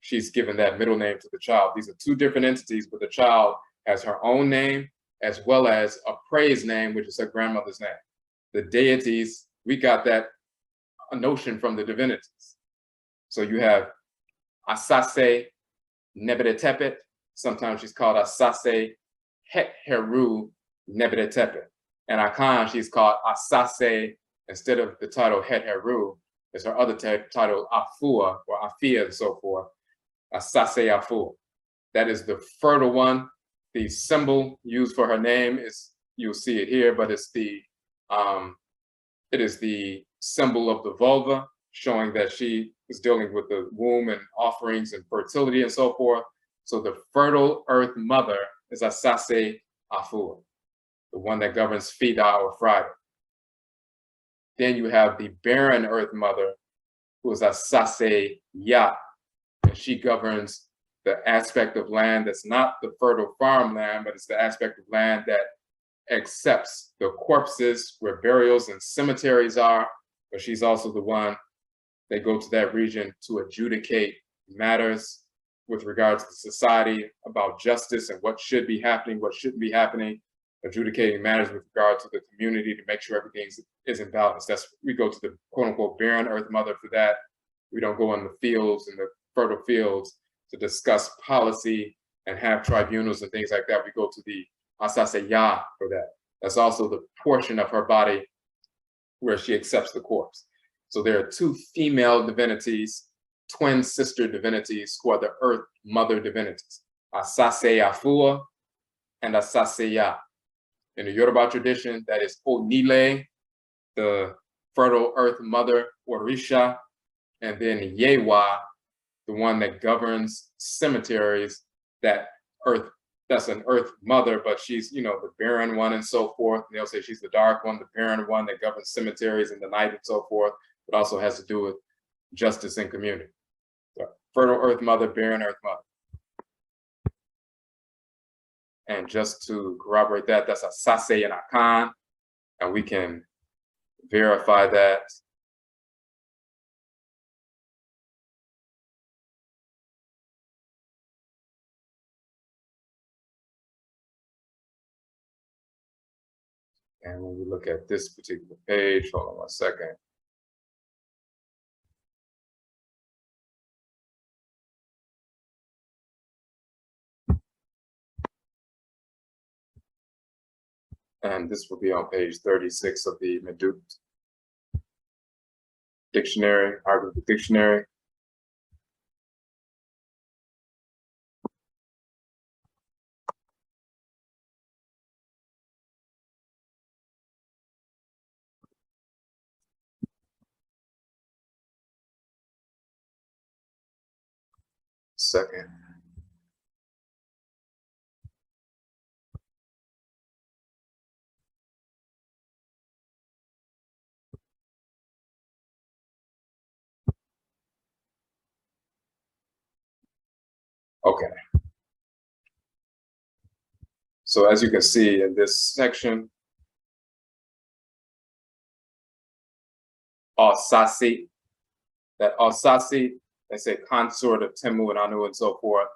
she's given that middle name to the child. These are two different entities, but the child has her own name as well as a praise name, which is her grandmother's name. The deities, we got that notion from the divinities. So you have Asase Nebet Hetepet. Sometimes she's called Asase Het Heru Nebet Hetepet. And Akan, she's called Asase, instead of the title Het Heru, is her other title Afua or Afia and so forth. Asase Afua. That is the fertile one. The symbol used for her name is, you'll see it here, but it is the symbol of the vulva, showing that she is dealing with the womb and offerings and fertility and so forth. So the fertile Earth Mother is Asase Afua, the one that governs Fida or Friday. Then you have the barren Earth Mother, who is Asase Ya, and she governs the aspect of land that's not the fertile farmland, but it's the aspect of land that accepts the corpses where burials and cemeteries are, but she's also the one that go to that region to adjudicate matters with regards to society about justice and what should be happening, what shouldn't be happening, adjudicating matters with regard to the community to make sure everything is in balance. We go to the quote unquote barren Earth Mother for that. We don't go in the fields and the fertile fields to discuss policy and have tribunals and things like that. We go to the Asase Ya for that. That's also the portion of her body where she accepts the corpse. So there are two female divinities, twin sister divinities, who are the Earth Mother divinities, Asase Afua and Asase Ya. In the Yoruba tradition, that is Onile, the fertile Earth Mother Orisha, and then Yewa, the one that governs cemeteries, that earth, that's an earth mother, but she's, you know, the barren one and so forth. And they'll say she's the dark one, the barren one that governs cemeteries in the night and so forth, but also has to do with justice and community. So, fertile earth mother, barren earth mother. And just to corroborate that, that's a sase and Akan, and we can verify that. And when we look at this particular page, hold on one second. And this will be on page 36 of the medutu dictionary, hieroglyphic dictionary. Second. Okay. So as you can see in this section, Osasi, that Osasi, they say consort of Temu and Anu and so forth,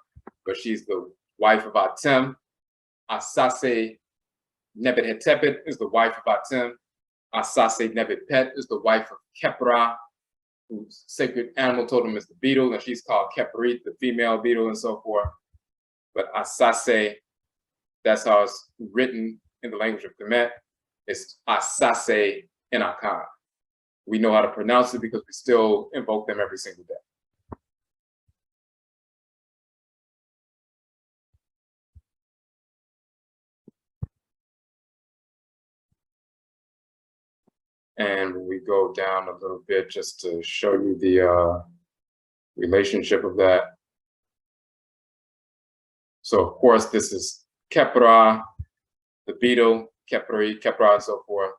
but she's the wife of Atem. Asase Nebet-hetepet is the wife of Atem. Asase Nebet-pet is the wife of Kepra, whose sacred animal totem is the beetle, and she's called Keprit, the female beetle, and so forth. But Asase, that's how it's written in the language of Kemet. It's Asase in Akan. We know how to pronounce it because we still invoke them every single day. And we go down a little bit just to show you the relationship of that. So of course, this is Kepra, the beetle, Kepri, Kepra, and so forth.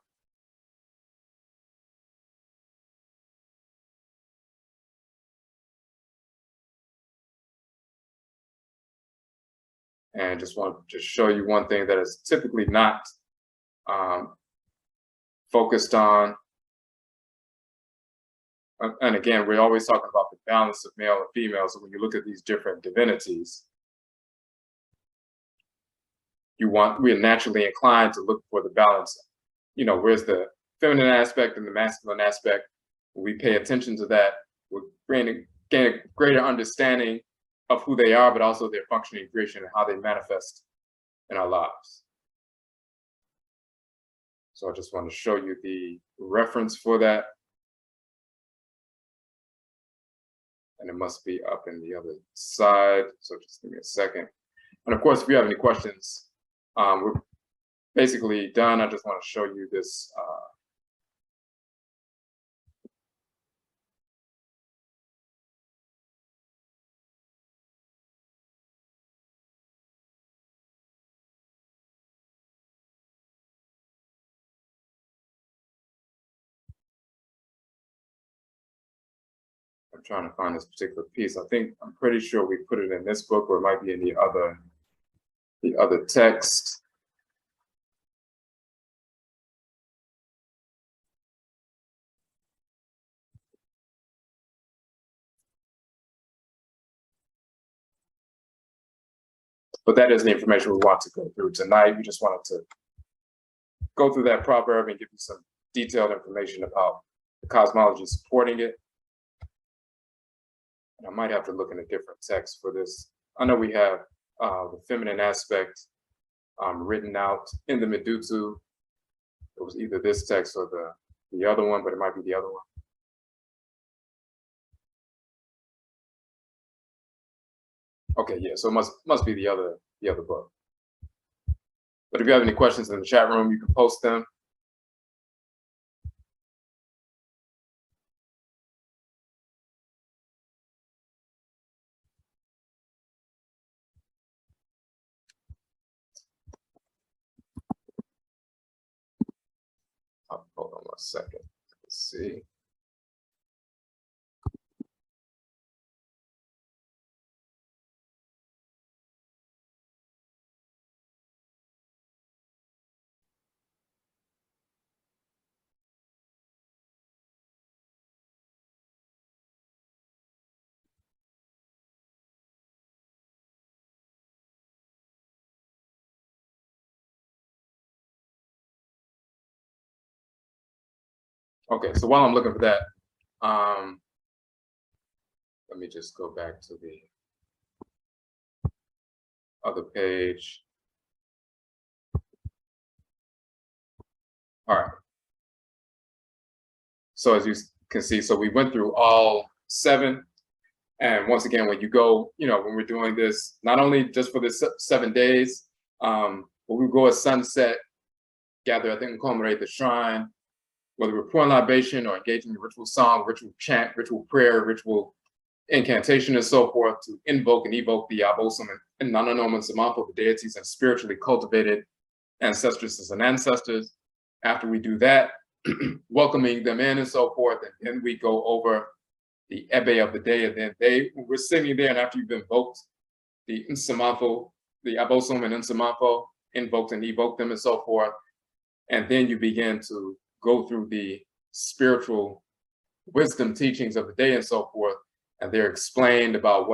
And just want to show you one thing that is typically not focused on. And again, we're always talking about the balance of male and female. So when you look at these different divinities, we're naturally inclined to look for the balance. You know, where's the feminine aspect and the masculine aspect? When we pay attention to that, we're gain a greater understanding of who they are, but also their functioning creation and how they manifest in our lives. So I just want to show you the reference for that. And it must be up in the other side. So just give me a second. And of course, if you have any questions, we're basically done. I just want to show you this. I'm trying to find this particular piece. I'm pretty sure we put it in this book, or it might be in the other text. But that is the information we want to go through tonight. We just wanted to go through that proverb and give you some detailed information about the cosmology supporting it. And I might have to look in a different text for this. I know we have the feminine aspect written out in the medutu. It was either this text or the other one, but it might be the other one. Okay, yeah, so it must be the other book. But if you have any questions in the chat room, you can post them. a second. Let's see. Okay, so while I'm looking for that, let me just go back to the other page. All right. So as you can see, so we went through all 7. And once again, when you go, when we're doing this, not only just for the 7 days, but we go at sunset, gather at the Nkomere, the shrine, whether we're pouring libation or engaging in ritual song, ritual chant, ritual prayer, ritual incantation, and so forth, to invoke and evoke the Abosom and Nananomsom, the deities and spiritually cultivated ancestresses and ancestors. After we do that, welcoming them in and so forth, and then we go over the ebe of the day, and then we're sitting there, and after you've invoked the Nsamafo, the Abosom and Nsamafo, invoked and evoked them and so forth, and then you begin to go through the spiritual wisdom teachings of the day and so forth, and they're explained about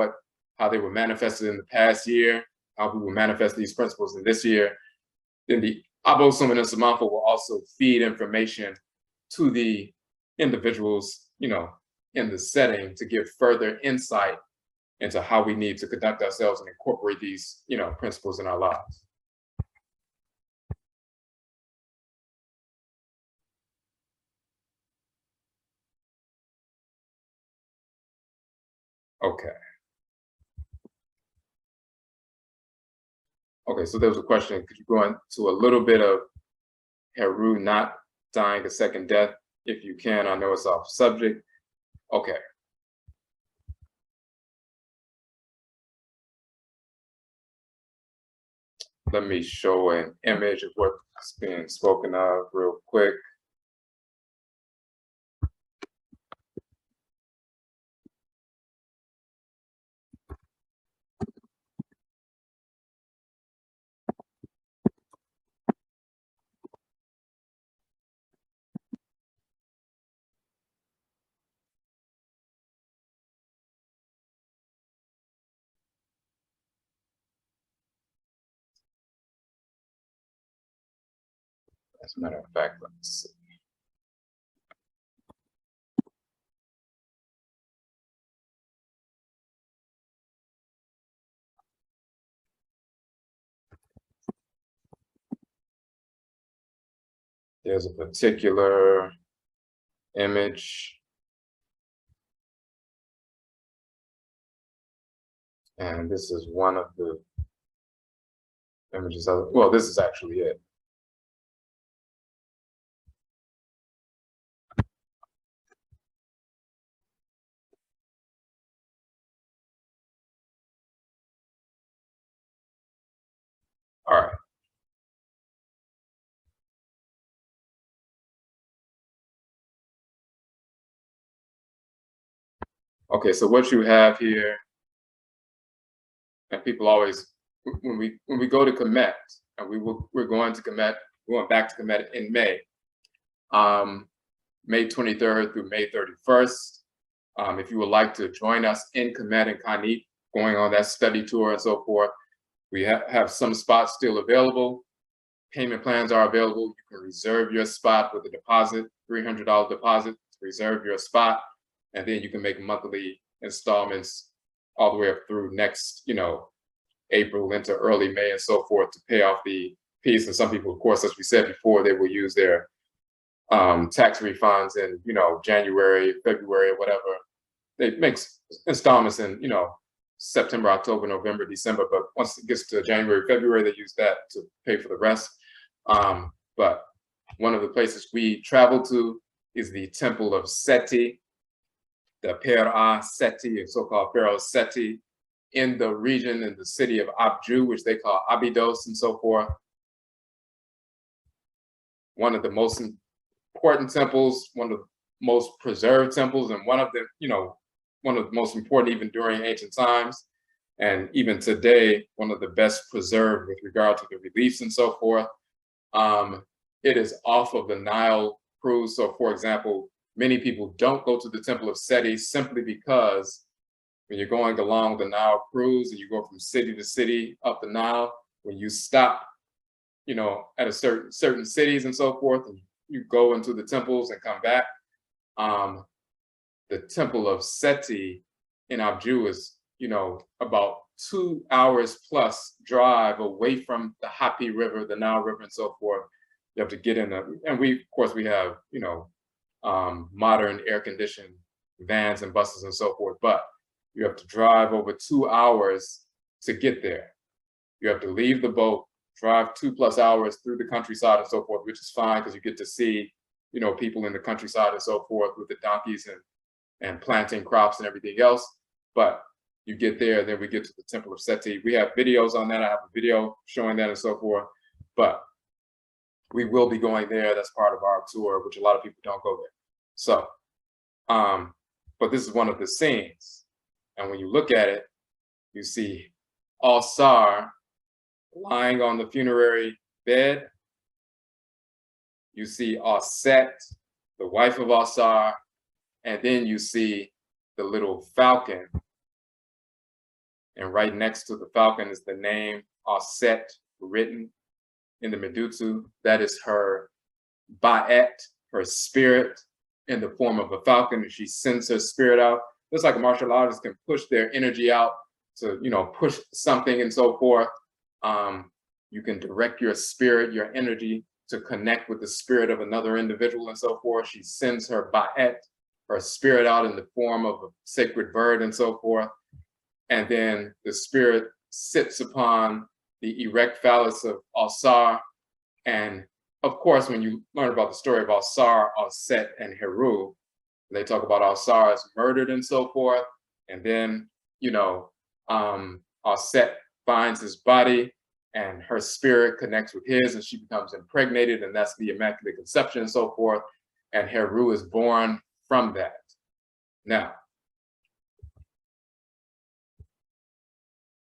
how they were manifested in the past year, how we will manifest these principles in this year. Then the Abosom and Nsamafo will also feed information to the individuals, in the setting, to give further insight into how we need to conduct ourselves and incorporate these, principles in our lives. Okay. Okay, so there was a question, could you go into a little bit of Heru not dying a second death, if you can? I know it's off subject. Okay. Let me show an image of what's being spoken of real quick. As a matter of fact, let's see. There's a particular image, and this is one of the images of, well, this is actually it. All right. Okay, so what you have here, and people always, when we go to Kamit, and we're going back to Kamit in May, May 23rd through May 31st. If you would like to join us in Khanit and Kamit, going on that study tour and so forth, we have some spots still available. Payment plans are available. You can reserve your spot with a deposit, $300 deposit to reserve your spot. And then you can make monthly installments all the way up through next, April into early May and so forth, to pay off the piece. And some people, of course, as we said before, they will use their tax refunds in, January, February, or whatever. They make installments in, September, October, November, December. But once it gets to January, February, they use that to pay for the rest. But one of the places we travel to is the Temple of Seti, the Pera Seti, so-called Pharaoh Seti, in the region, in the city of Abju, which they call Abydos and so forth. One of the most important temples, one of the most preserved temples, and one of the, one of the most important even during ancient times. And even today, one of the best preserved with regard to the reliefs and so forth. It is off of the Nile cruise. So for example, many people don't go to the Temple of Seti simply because when you're going along the Nile cruise and you go from city to city up the Nile, when you stop, at a certain cities and so forth, and you go into the temples and come back, the Temple of Seti in Abju is, about 2 hours plus drive away from the Hapi River, the Nile River, and so forth. You have to get in and we, of course, we have, modern air-conditioned vans and buses and so forth, but you have to drive over 2 hours to get there. You have to leave the boat, drive 2+ hours through the countryside and so forth, which is fine because you get to see, people in the countryside and so forth with the donkeys and planting crops and everything else. But you get there, then we get to the Temple of Seti. We have videos on that. I have a video showing that and so forth. But we will be going there. That's part of our tour, which a lot of people don't go there. So, but this is one of the scenes. And when you look at it, you see Al-Sar lying on the funerary bed. You see Al-Set, the wife of Al-Sar, and then you see the little falcon. And right next to the falcon is the name Al-Set written in the medutu. That is her ba'et, her spirit, in the form of a falcon, and she sends her spirit out. Just like a martial artist can push their energy out to, push something and so forth. You can direct your spirit, your energy to connect with the spirit of another individual and so forth. She sends her ba'et, her spirit out in the form of a sacred bird and so forth. And then the spirit sits upon the erect phallus of Al-Sar. And of course, when you learn about the story of Al-Sar, Al-Set, and Heru, they talk about Al-Sar as murdered and so forth. And then, Al-Set finds his body and her spirit connects with his and she becomes impregnated, and that's the Immaculate Conception and so forth. And Heru is born from that. Now,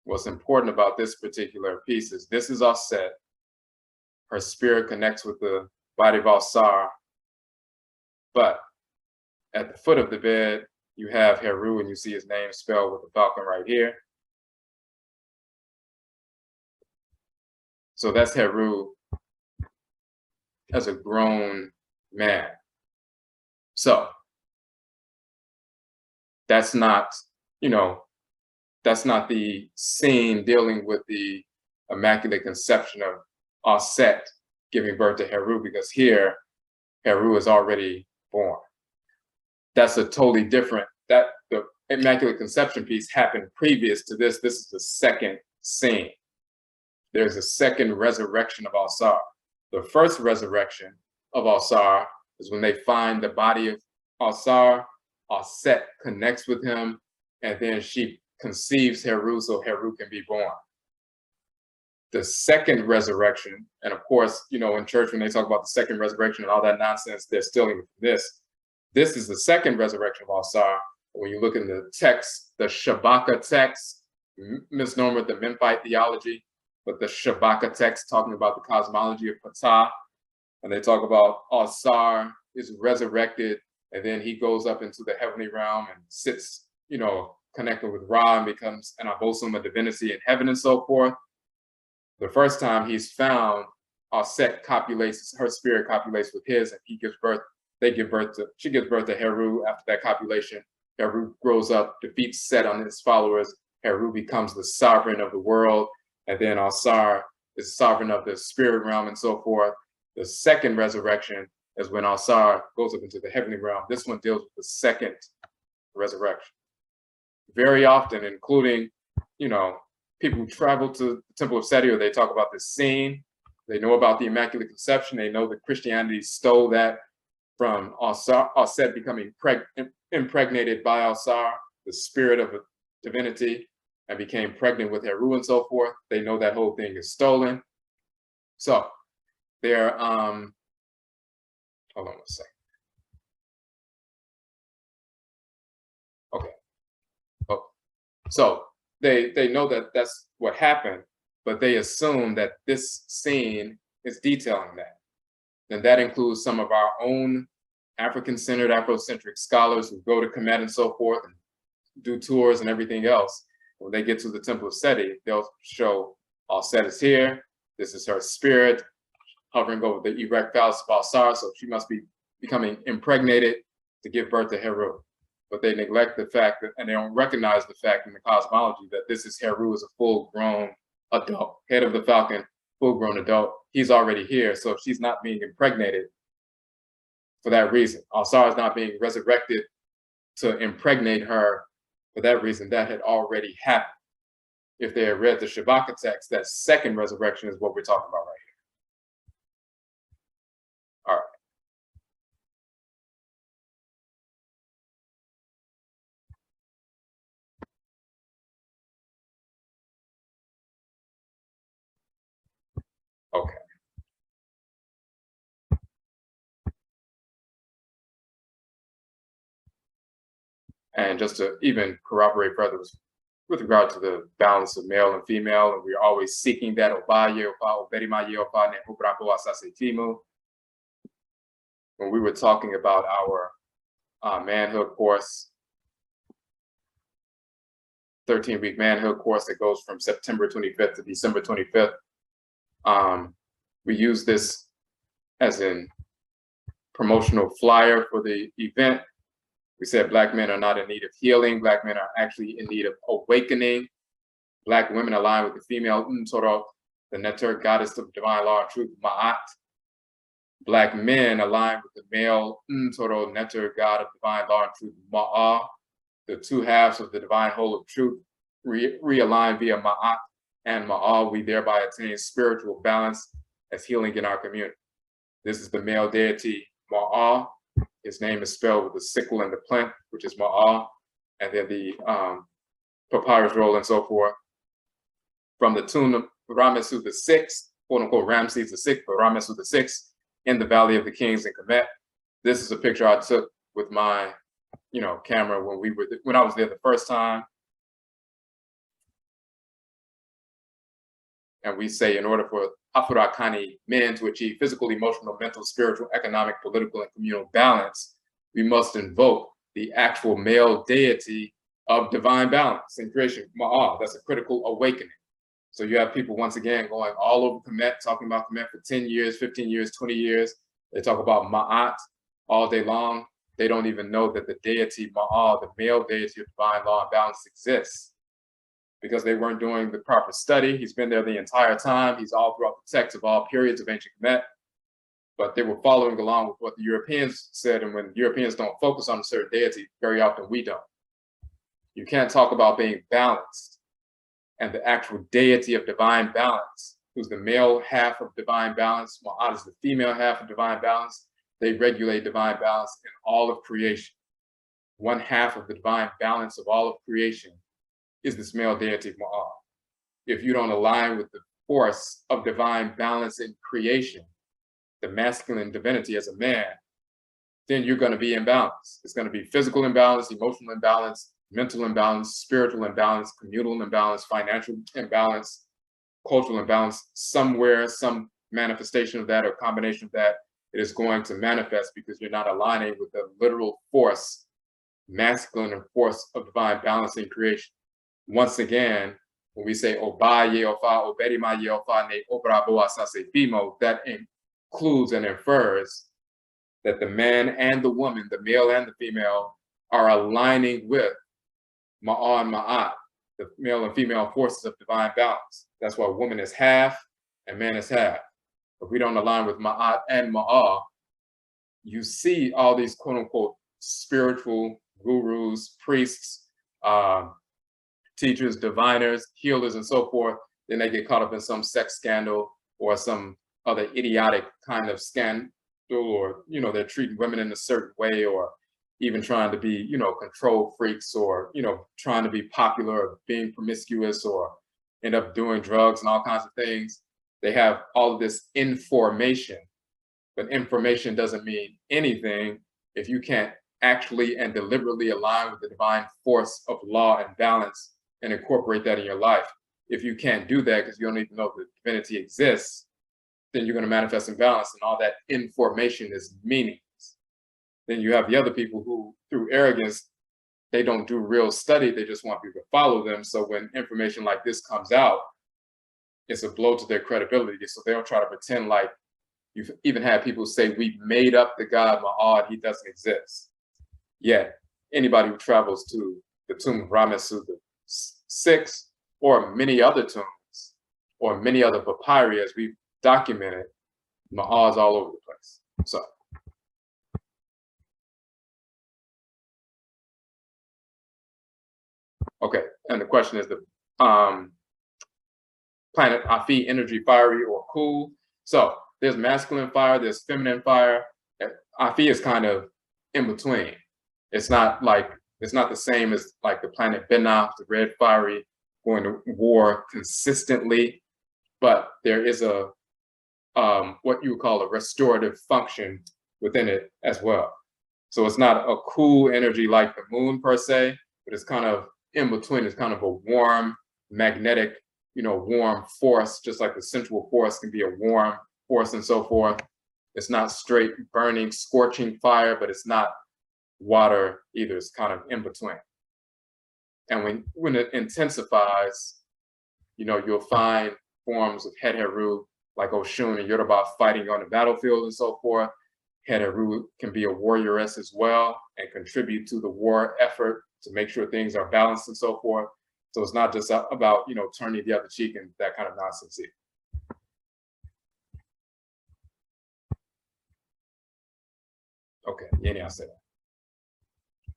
what's important about this particular piece is this is Al-Set. Her spirit connects with the body of Al-Sar. But at the foot of the bed, you have Heru, and you see his name spelled with the falcon right here. So that's Heru as a grown man. So that's not, that's not the scene dealing with the Immaculate Conception of Al-Set giving birth to Heru, because here Heru is already born. That's a totally different, the Immaculate Conception piece happened previous to this. This is the second scene. There's a second resurrection of Al-Sar. The first resurrection of Al-Sar is when they find the body of Al-Sar. Al-Set connects with him, and then she conceives Heru so Heru can be born. The second resurrection, and of course, in church, when they talk about the second resurrection and all that nonsense, they're stealing from this. This is the second resurrection of Al-Sar. When you look in the text, the Shabaka text, misnomer the Memphite theology, but the Shabaka text talking about the cosmology of Ptah, and they talk about Al-Sar is resurrected, and then he goes up into the heavenly realm and sits, connected with Ra and becomes an abosom, a divinity in heaven and so forth. The first time he's found, Al-Set copulates, her spirit copulates with his, and he gives birth, she gives birth to Heru after that copulation. Heru grows up, defeats Set on his followers. Heru becomes the sovereign of the world, and then Al-Sar is sovereign of the spirit realm and so forth. The second resurrection is when Al-Sar goes up into the heavenly realm. This one deals with the second resurrection. Very often, including, people who travel to the Temple of Seti, or they talk about this scene, they know about the Immaculate Conception, they know that Christianity stole that from Al-Set becoming impregnated by Al-Sar, the spirit of a divinity, and became pregnant with Heru and so forth. They know that whole thing is stolen. So they're Hold on a second. Okay. Oh, so they know that that's what happened, but they assume that this scene is detailing that. And that includes some of our own African-centered, Afrocentric scholars who go to Khanit and so forth and do tours and everything else. When they get to the temple of Seti, they'll show all Set is here. This is her spirit hovering over the erect phallus of Alsar, so she must be becoming impregnated to give birth to Heru. But they neglect the fact that, and they don't recognize the fact in the cosmology that this is Heru as a full-grown adult, head of the falcon, full-grown adult. He's already here, so if she's not being impregnated for that reason, Alsar is not being resurrected to impregnate her for that reason, that had already happened. If they had read the Shabaka text, that second resurrection is what we're talking about right here. All right. Okay. And just to even corroborate further with regard to the balance of male and female, and we're always seeking that when we were talking about our manhood course, 13-week manhood course that goes from September 25th to December 25th. We use this as a promotional flyer for the event. We said Black men are not in need of healing. Black men are actually in need of awakening. Black women align with the female Ntoro, the Neter, goddess of divine law and truth, Ma'at. Black men align with the male Ntoro, Neter, god of divine law and truth, Ma'a. The two halves of the divine whole of truth realign via Ma'at and Ma'a. We thereby attain spiritual balance as healing in our community. This is the male deity, Ma'a. His name is spelled with the sickle and the plant, which is Ma'a, and then the papyrus roll and so forth. From the tomb of Ramesses VI, quote unquote Ramses VI, but Ramesses VI in the Valley of the Kings in Kamit. This is a picture I took with my, camera when I was there the first time. And we say in order for Afuraitkait men to achieve physical, emotional, mental, spiritual, economic, political, and communal balance, we must invoke the actual male deity of divine balance and creation, Ma'a. That's a critical awakening. So you have people, once again, going all over Kamit, talking about Kamit for 10 years, 15 years, 20 years. They talk about Ma'at all day long. They don't even know that the deity Ma'a, the male deity of divine law and balance, exists, because they weren't doing the proper study. He's been there the entire time. He's all throughout the text of all periods of ancient Kemet, but they were following along with what the Europeans said. And when Europeans don't focus on a certain deity, very often we don't. You can't talk about being balanced and the actual deity of divine balance, who's the male half of divine balance, Ma'at is the female half of divine balance. They regulate divine balance in all of creation. One half of the divine balance of all of creation is this male deity Ma'a. If you don't align with the force of divine balance in creation, the masculine divinity as a man, then you're going to be imbalanced. It's going to be physical imbalance, emotional imbalance, mental imbalance, spiritual imbalance, communal imbalance, financial imbalance, cultural imbalance. Somewhere, some manifestation of that or combination of that, it is going to manifest because you're not aligning with the literal force, masculine force of divine balance in creation. Once again, when we say Oba Yeofa, Oberima Yeofa, Ne Obraboa Sase Bimo, that includes and infers that the man and the woman, the male and the female, are aligning with Ma'a and Ma'at, the male and female forces of divine balance. That's why woman is half and man is half. If we don't align with Ma'at and Ma'a, you see all these quote unquote spiritual gurus, priests, teachers, diviners, healers, and so forth. Then they get caught up in some sex scandal or some other idiotic kind of scandal, or they're treating women in a certain way, or even trying to be control freaks, or trying to be popular, or being promiscuous, or end up doing drugs and all kinds of things. They have all of this information But information doesn't mean anything if you can't actually and deliberately align with the divine force of law and balance and incorporate that in your life. If you can't do that because you don't even know the divinity exists, then you're going to manifest imbalance, and all that information is meaningless. Then you have the other people who, through arrogance, they don't do real study. They just want people to follow them. So when information like this comes out, it's a blow to their credibility. So they'll try to pretend like, you've even had people say, we made up the God Ma'ad, he doesn't exist. Yet, anybody who travels to the tomb of Ramessu VI, or many other tombs, or many other papyri, as we've documented, Ma'ad's all over the place. So, okay, and the question is the planet Afi, energy, fiery or cool. So there's masculine fire, there's feminine fire. Afi is kind of in between. It's not the same as like the planet Benaf, the red fiery, going to war consistently, but there is a what you would call a restorative function within it as well. So it's not a cool energy like the moon per se, but it's kind of in between. It's kind of a warm, magnetic, warm force, just like the central force can be a warm force and so forth. It's not straight burning, scorching fire, but it's not water either. It's kind of in between. And when it intensifies, you'll find forms of Heru, like Oshun and Yoruba, fighting on the battlefield and so forth. Heru can be a warrioress as well and contribute to the war effort to make sure things are balanced and so forth. So it's not just about, turning the other cheek and that kind of nonsense either. Okay, yeah, I said that.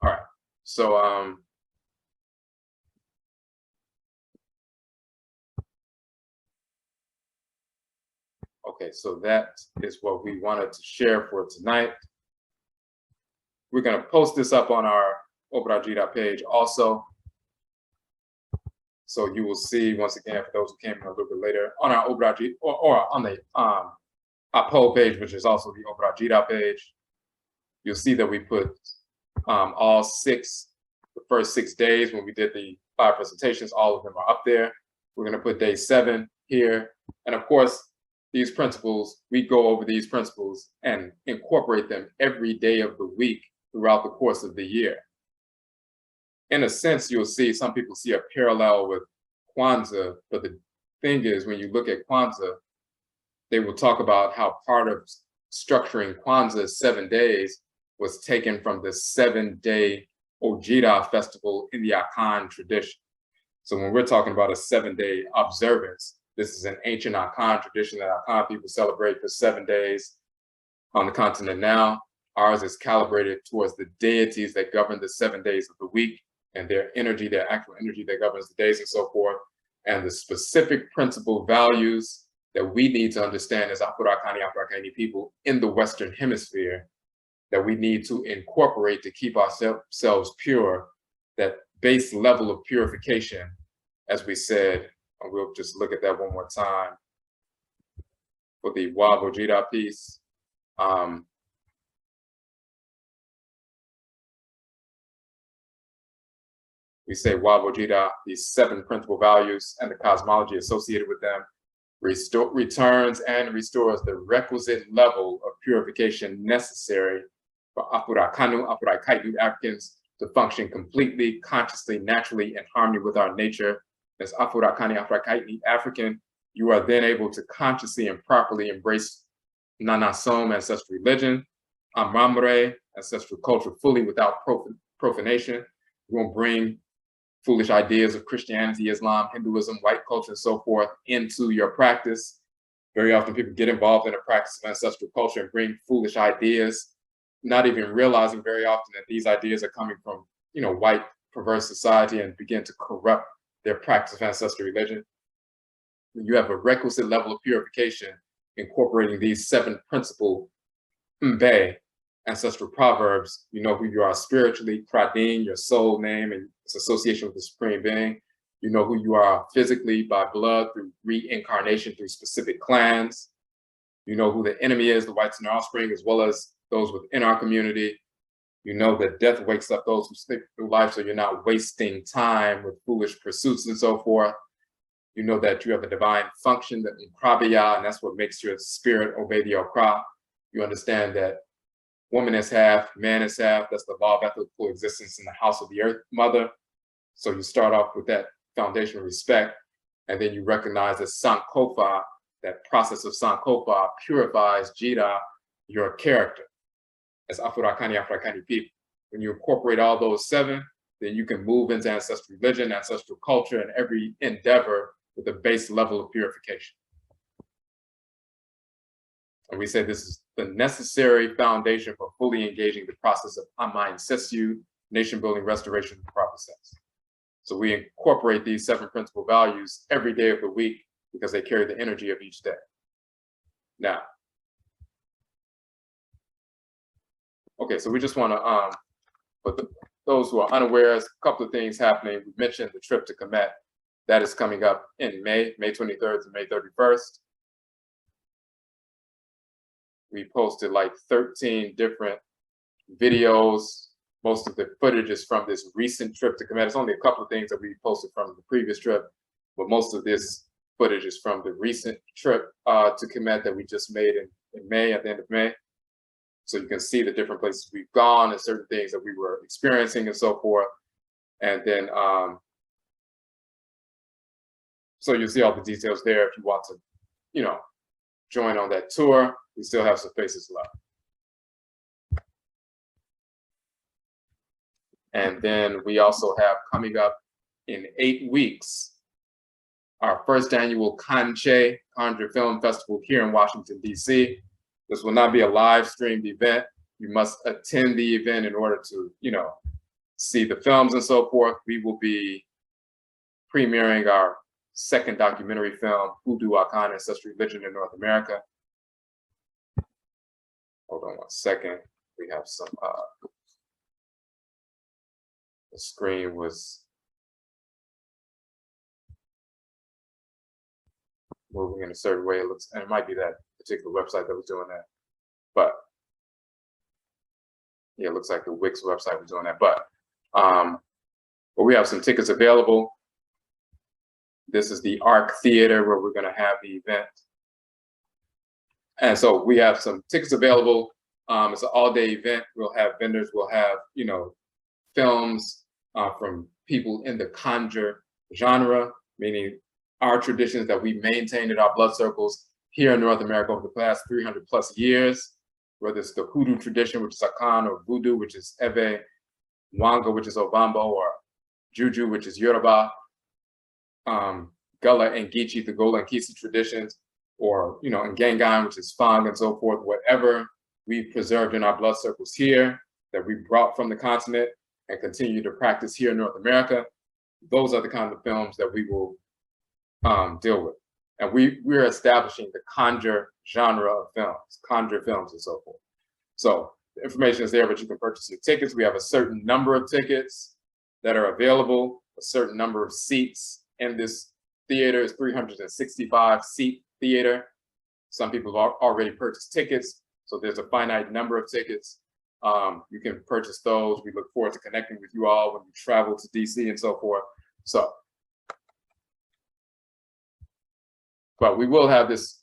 All right, so okay, so that is what we wanted to share for tonight. We're going to post this up on our Obradwira page also. So you will see, once again, for those who came in a little bit later, on our Obradwira, or on the our poll page, which is also the Obradwira page, you'll see that we put the first 6 days when we did the 5 presentations, all of them are up there. We're going to put day 7 here. And of course, these principles, we go over these principles and incorporate them every day of the week throughout the course of the year. In a sense, you'll see some people see a parallel with Kwanzaa, but the thing is, when you look at Kwanzaa, they will talk about how part of structuring Kwanzaa's 7 days was taken from the 7-day oh-jee festival in the Akan tradition. So when we're talking about a 7-day observance, this is an ancient Akan tradition that Akan people celebrate for 7 days on the continent now. Ours is calibrated towards the deities that govern the 7 days of the week and their energy, their actual energy that governs the days and so forth. And the specific principle values that we need to understand as Afuraitkait people in the Western Hemisphere that we need to incorporate to keep ourselves pure, that base level of purification, as we said, and we'll just look at that one more time for the oh-jee piece. We say oh-jee, these 7 principal values and the cosmology associated with them, returns and restores the requisite level of purification necessary for Afuraitkait Africans to function completely, consciously, naturally, in harmony with our nature. As Afuraitkait African, you are then able to consciously and properly embrace Nananomsom, ancestral religion, Amramre, ancestral culture, fully without profanation. You won't bring foolish ideas of Christianity, Islam, Hinduism, white culture, and so forth into your practice. Very often people get involved in the practice of ancestral culture and bring foolish ideas, not even realizing very often that these ideas are coming from, white perverse society and begin to corrupt their practice of ancestral religion. You have a requisite level of purification incorporating these 7 principal mbe, ancestral proverbs. You know who you are spiritually, pradin, your soul name and its association with the Supreme Being. You know who you are physically by blood through reincarnation through specific clans. You know who the enemy is, the whites and their offspring, as well as those within our community. You know that death wakes up those who sleep through life, so you're not wasting time with foolish pursuits and so forth. You know that you have a divine function, that Nubia, and that's what makes your spirit obey the Okra. You understand that woman is half, man is half. That's the law of ethical existence in the house of the earth mother. So you start off with that foundation of respect, and then you recognize that Sankofa, that process of Sankofa, purifies Jida, your character, as Afuraitkait people. When you incorporate all those 7, then you can move into ancestral religion, ancestral culture, and every endeavor with a base level of purification. And we say this is the necessary foundation for fully engaging the process of Amma Incestu, nation building, restoration, and proper sense. So we incorporate these 7 principal values every day of the week because they carry the energy of each day. Now, okay, so we just want to, for those who are unaware, a couple of things happening. We mentioned the trip to Kamit. That is coming up in May 23rd to May 31st. We posted like 13 different videos. Most of the footage is from this recent trip to Kamit. It's only a couple of things that we posted from the previous trip, but most of this footage is from the recent trip to Kamit that we just made in May, at the end of May. So you can see the different places we've gone and certain things that we were experiencing and so forth. And then, so you'll see all the details there if you want to, you know, join on that tour. We still have some spaces left. And then we also have coming up in 8 weeks, our first annual Conche Conjure Film Festival here in Washington, D.C. This will not be a live streamed event. You must attend the event in order to, you know, see the films and so forth. We will be premiering our 2nd documentary film, Hoodoo Akan Ancestral Religion in North America. Hold on one second. We have some, the screen was moving in a certain way. It looks, and it might be that particular website that was doing that, but yeah, it looks like the Wix website was doing that. But we have some tickets available. This is the Arc Theater where we're going to have the event, and so we have some tickets available. It's an all-day event. We'll have vendors. We'll have, you know, films from people in the conjure genre, meaning our traditions that we maintained in our blood circles here in North America over the past 300+ years, whether it's the hoodoo tradition, which is Akan, or voodoo, which is Eve, Mwanga, which is Obambo, or Juju, which is Yoruba, Gullah and Geechee, the Gola and Kisi traditions, or, you know, Ngangan, which is Fang, and so forth. Whatever we've preserved in our blood circles here that we brought from the continent and continue to practice here in North America, those are the kind of films that we will deal with. And we're establishing the conjure genre of films, conjure films and so forth. So the information is there, but you can purchase your tickets. We have a certain number of tickets that are available, a certain number of seats in this theater. Is 365 seat theater. Some people have already purchased tickets, so there's a finite number of tickets. You can purchase those. We look forward to connecting with you all when you travel to DC and so forth. So, but we will have this,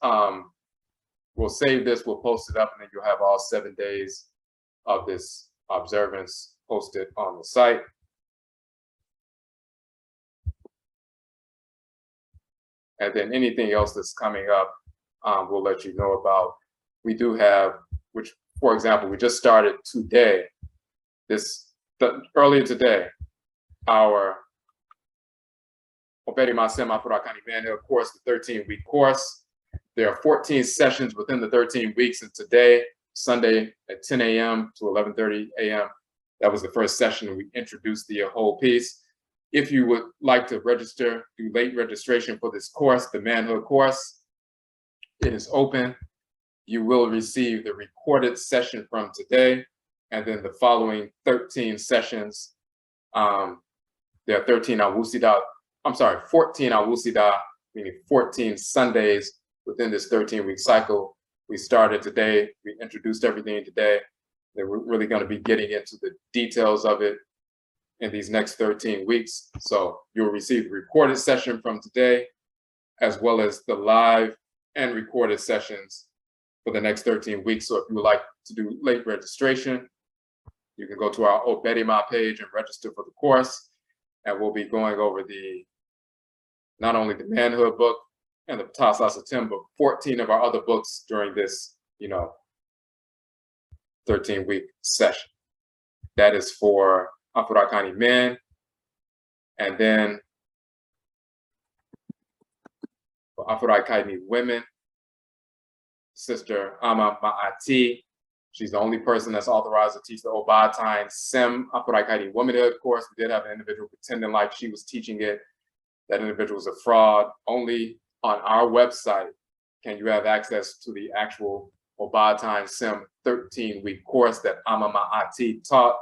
we'll save this, we'll post it up, and then you'll have all 7 days of this observance posted on the site. And then anything else that's coming up, we'll let you know about. We do have, which, for example, we just started today, earlier today, our Obradwira Nananomsom course, the 13-week course. There are 14 sessions within the 13 weeks, and today, Sunday at 10 a.m. to 11:30 a.m., that was the first session. We introduced the whole piece. If you would like to register, do late registration for this course, the manhood course, it is open. You will receive the recorded session from today, and then the following 13 sessions. There are 14 awusida, meaning 14 Sundays within this 13-week cycle. we started today. We introduced everything today. Then we're really going to be getting into the details of it in these next 13 weeks. So you'll receive the recorded session from today, as well as the live and recorded sessions for the next 13 weeks. So if you would like to do late registration, you can go to our Obradwira page and register for the course. And we'll be going over not only the manhood book and the Tasas Atim, but 14 of our other books during this, 13-week session. That is for Afuraitkait men. And then for Afuraitkait women, Sister Amaruka. She's the only person that's authorized to teach the Obradwira Afuraitkait womanhood course. We did have an individual pretending like she was teaching it. That individual was a fraud. Only on our website can you have access to the actual Obradwira 13-week course that Amaruka taught.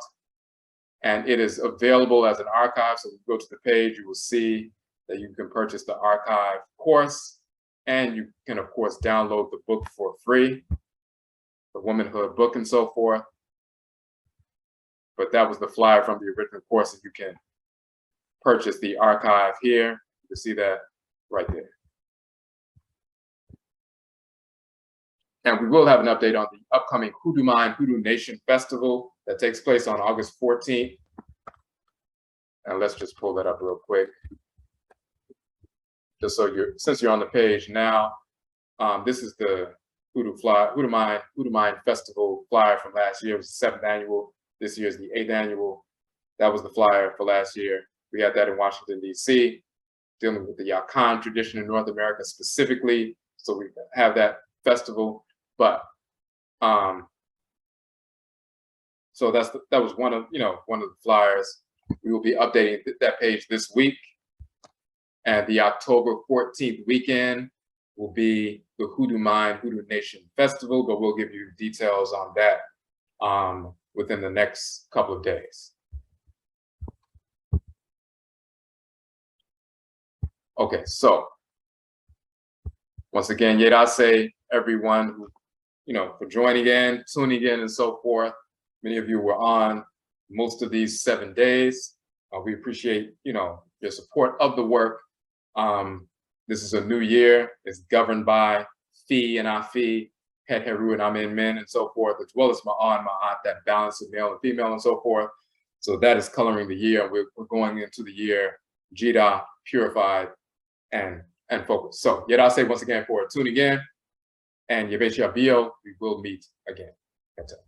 And it is available as an archive. So if you go to the page, you will see that you can purchase the archive course. And you can, of course, download the book for free, the womanhood book and so forth. But that was the flyer from the original course, and you can purchase the archive here. You can see that right there. And we will have an update on the upcoming Hoodoo Nation Festival that takes place on August 14th. And let's just pull that up real quick. Just so since you're on the page now, this is the Hoodoo Festival flyer from last year. It was the 7th annual. This year is the 8th annual. That was the flyer for last year. We had that in Washington, D.C., dealing with the Akan tradition in North America specifically. So we have that festival. But so that was one of the flyers. We will be updating that page this week. And the October 14th weekend will be the Hoodoo Nation Festival, but we'll give you details on that within the next couple of days. Okay, so once again, Yerase, everyone who, for joining in, tuning in, and so forth. Many of you were on most of these 7 days. We appreciate, your support of the work. This is a new year. It's governed by Fi and Afi, Het Heru and Amen Men, and so forth, as well as Ma'an, Ma'at, that balance of male and female and so forth. So that is coloring the year. We're going into the year Jida, purified, and focused. So Yerase once again for tuning in. And Yabesha Bio, we will meet again. That's it.